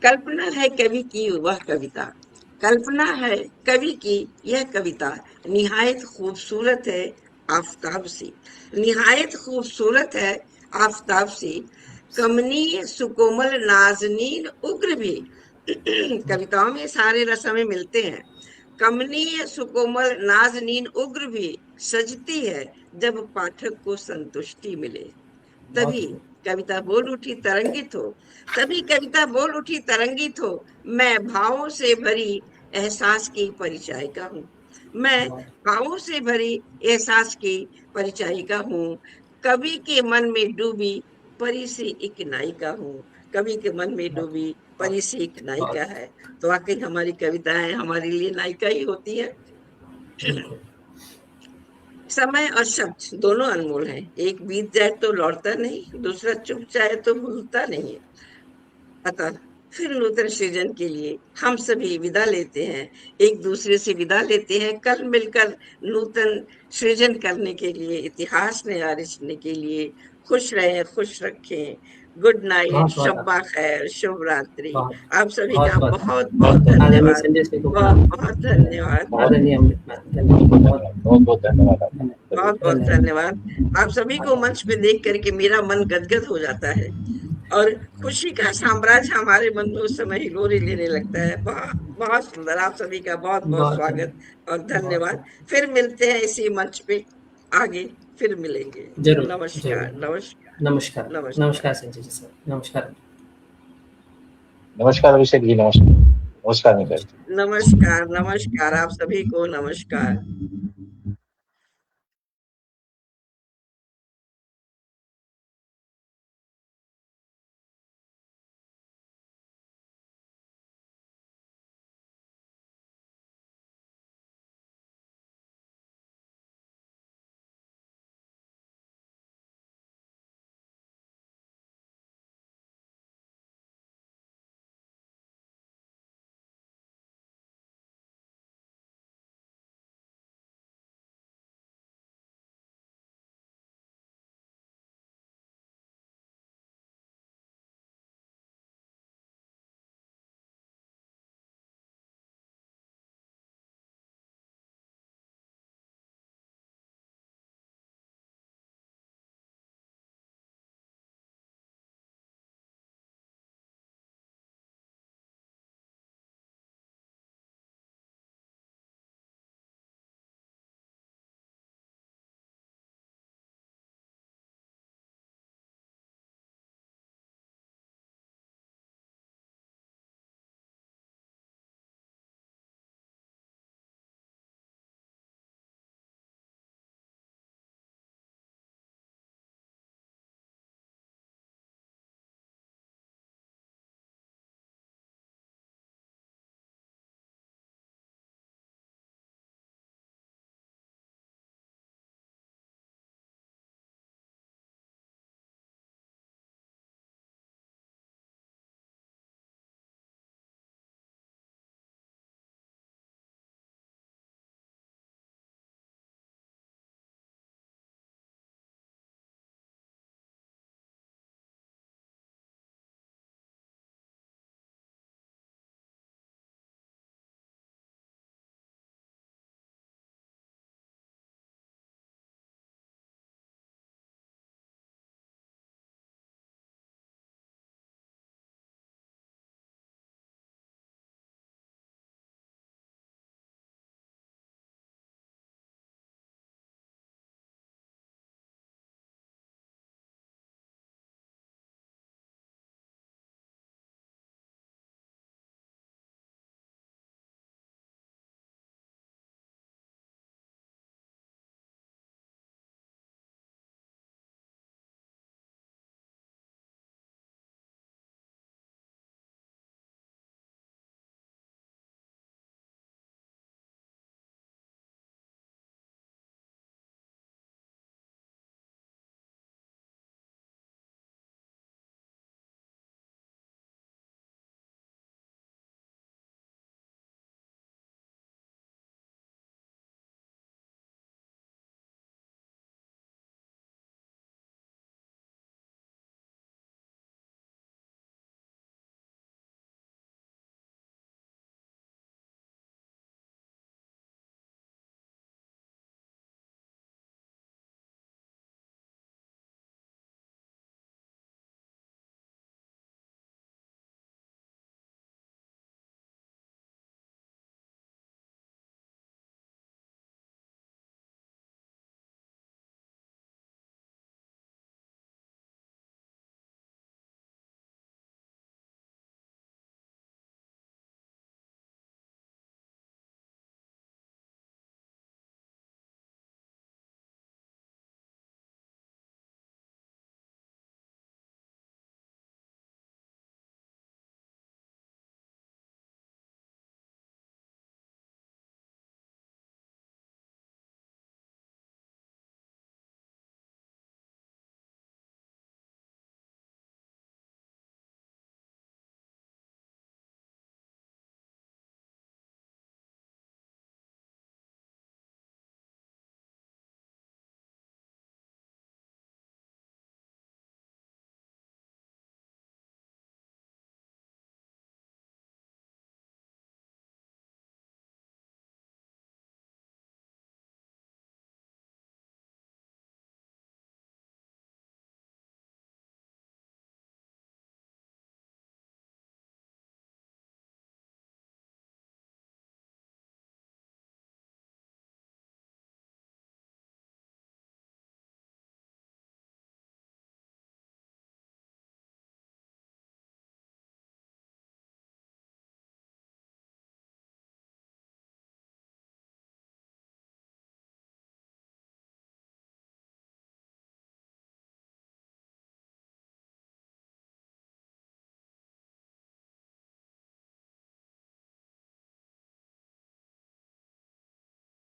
कल्पना है कवि की वह कविता, कल्पना है कवि की यह कविता, निहायत खूबसूरत है आफताब सी, निहायत खूबसूरत है आफताब सी, कमनीय सुकोमल नाजनीन उग्र भी। कविताओं में सारे रस हमें मिलते हैं। कमनीय सुकोमल नाजनीन उग्र भी सजती है जब पाठक को संतुष्टि मिले। तभी कविता बोल उठी तरंगित हो, तभी कविता बोल उठी तरंगित हो। मैं भावों से भरी एहसास की परिचायिका हूँ, मैं भावों से भरी एहसास की परिचायिका हूँ। कवि के मन में डूबी परी सी एक नायिका हूँ, कवि के मन में डूबी परी सी एक नायिका है। तो वाकई हमारी कविताएं हमारे लिए नायिका ही होती है। समय और शब्द दोनों अनमोल हैं, एक बीत जाए तो लौटता नहीं, दूसरा चुप जाए तो भूलता नहीं। अतः फिर नूतन सृजन के लिए हम सभी विदा लेते हैं, एक दूसरे से विदा लेते हैं, कल मिलकर नूतन सृजन करने के लिए, इतिहास नया रचने के लिए। खुश रहें, खुश रखें। गुड नाइट, बहुत बहुत शब्बा खैर, शुभ रात्रि। बहुत आप सभी बहुत का बहुत बहुत बहुत आदरणीय धन्यवाद, संजय सिंह को बहुत बहुत धन्यवाद, आदरणीय अमृत मैम, धन्यवाद, बहुत बहुत धन्यवाद आपका। बहुत बहुत धन्यवाद। आप सभी को मंच पे देख करके मेरा मन गदगद हो जाता है और खुशी का साम्राज्य हमारे मन में उस समय हिलोरे लेने लगता है। बहुत बहुत सुंदर। आप सभी का बहुत बहुत बहुत स्वागत और बहुत धन्यवाद। फिर मिलते हैं इसी मंच पे, आगे फिर मिलेंगे। जरूर नमस्कार, जरूर। नमस्कार, नमस्कार नमस्कार। नमस्कार संजय जी सर, नमस्कार। नमस्कार अभिषेक जी, नमस्कार। नमस्कार निखिल। नमस्कार, नमस्कार। आप सभी को नमस्कार।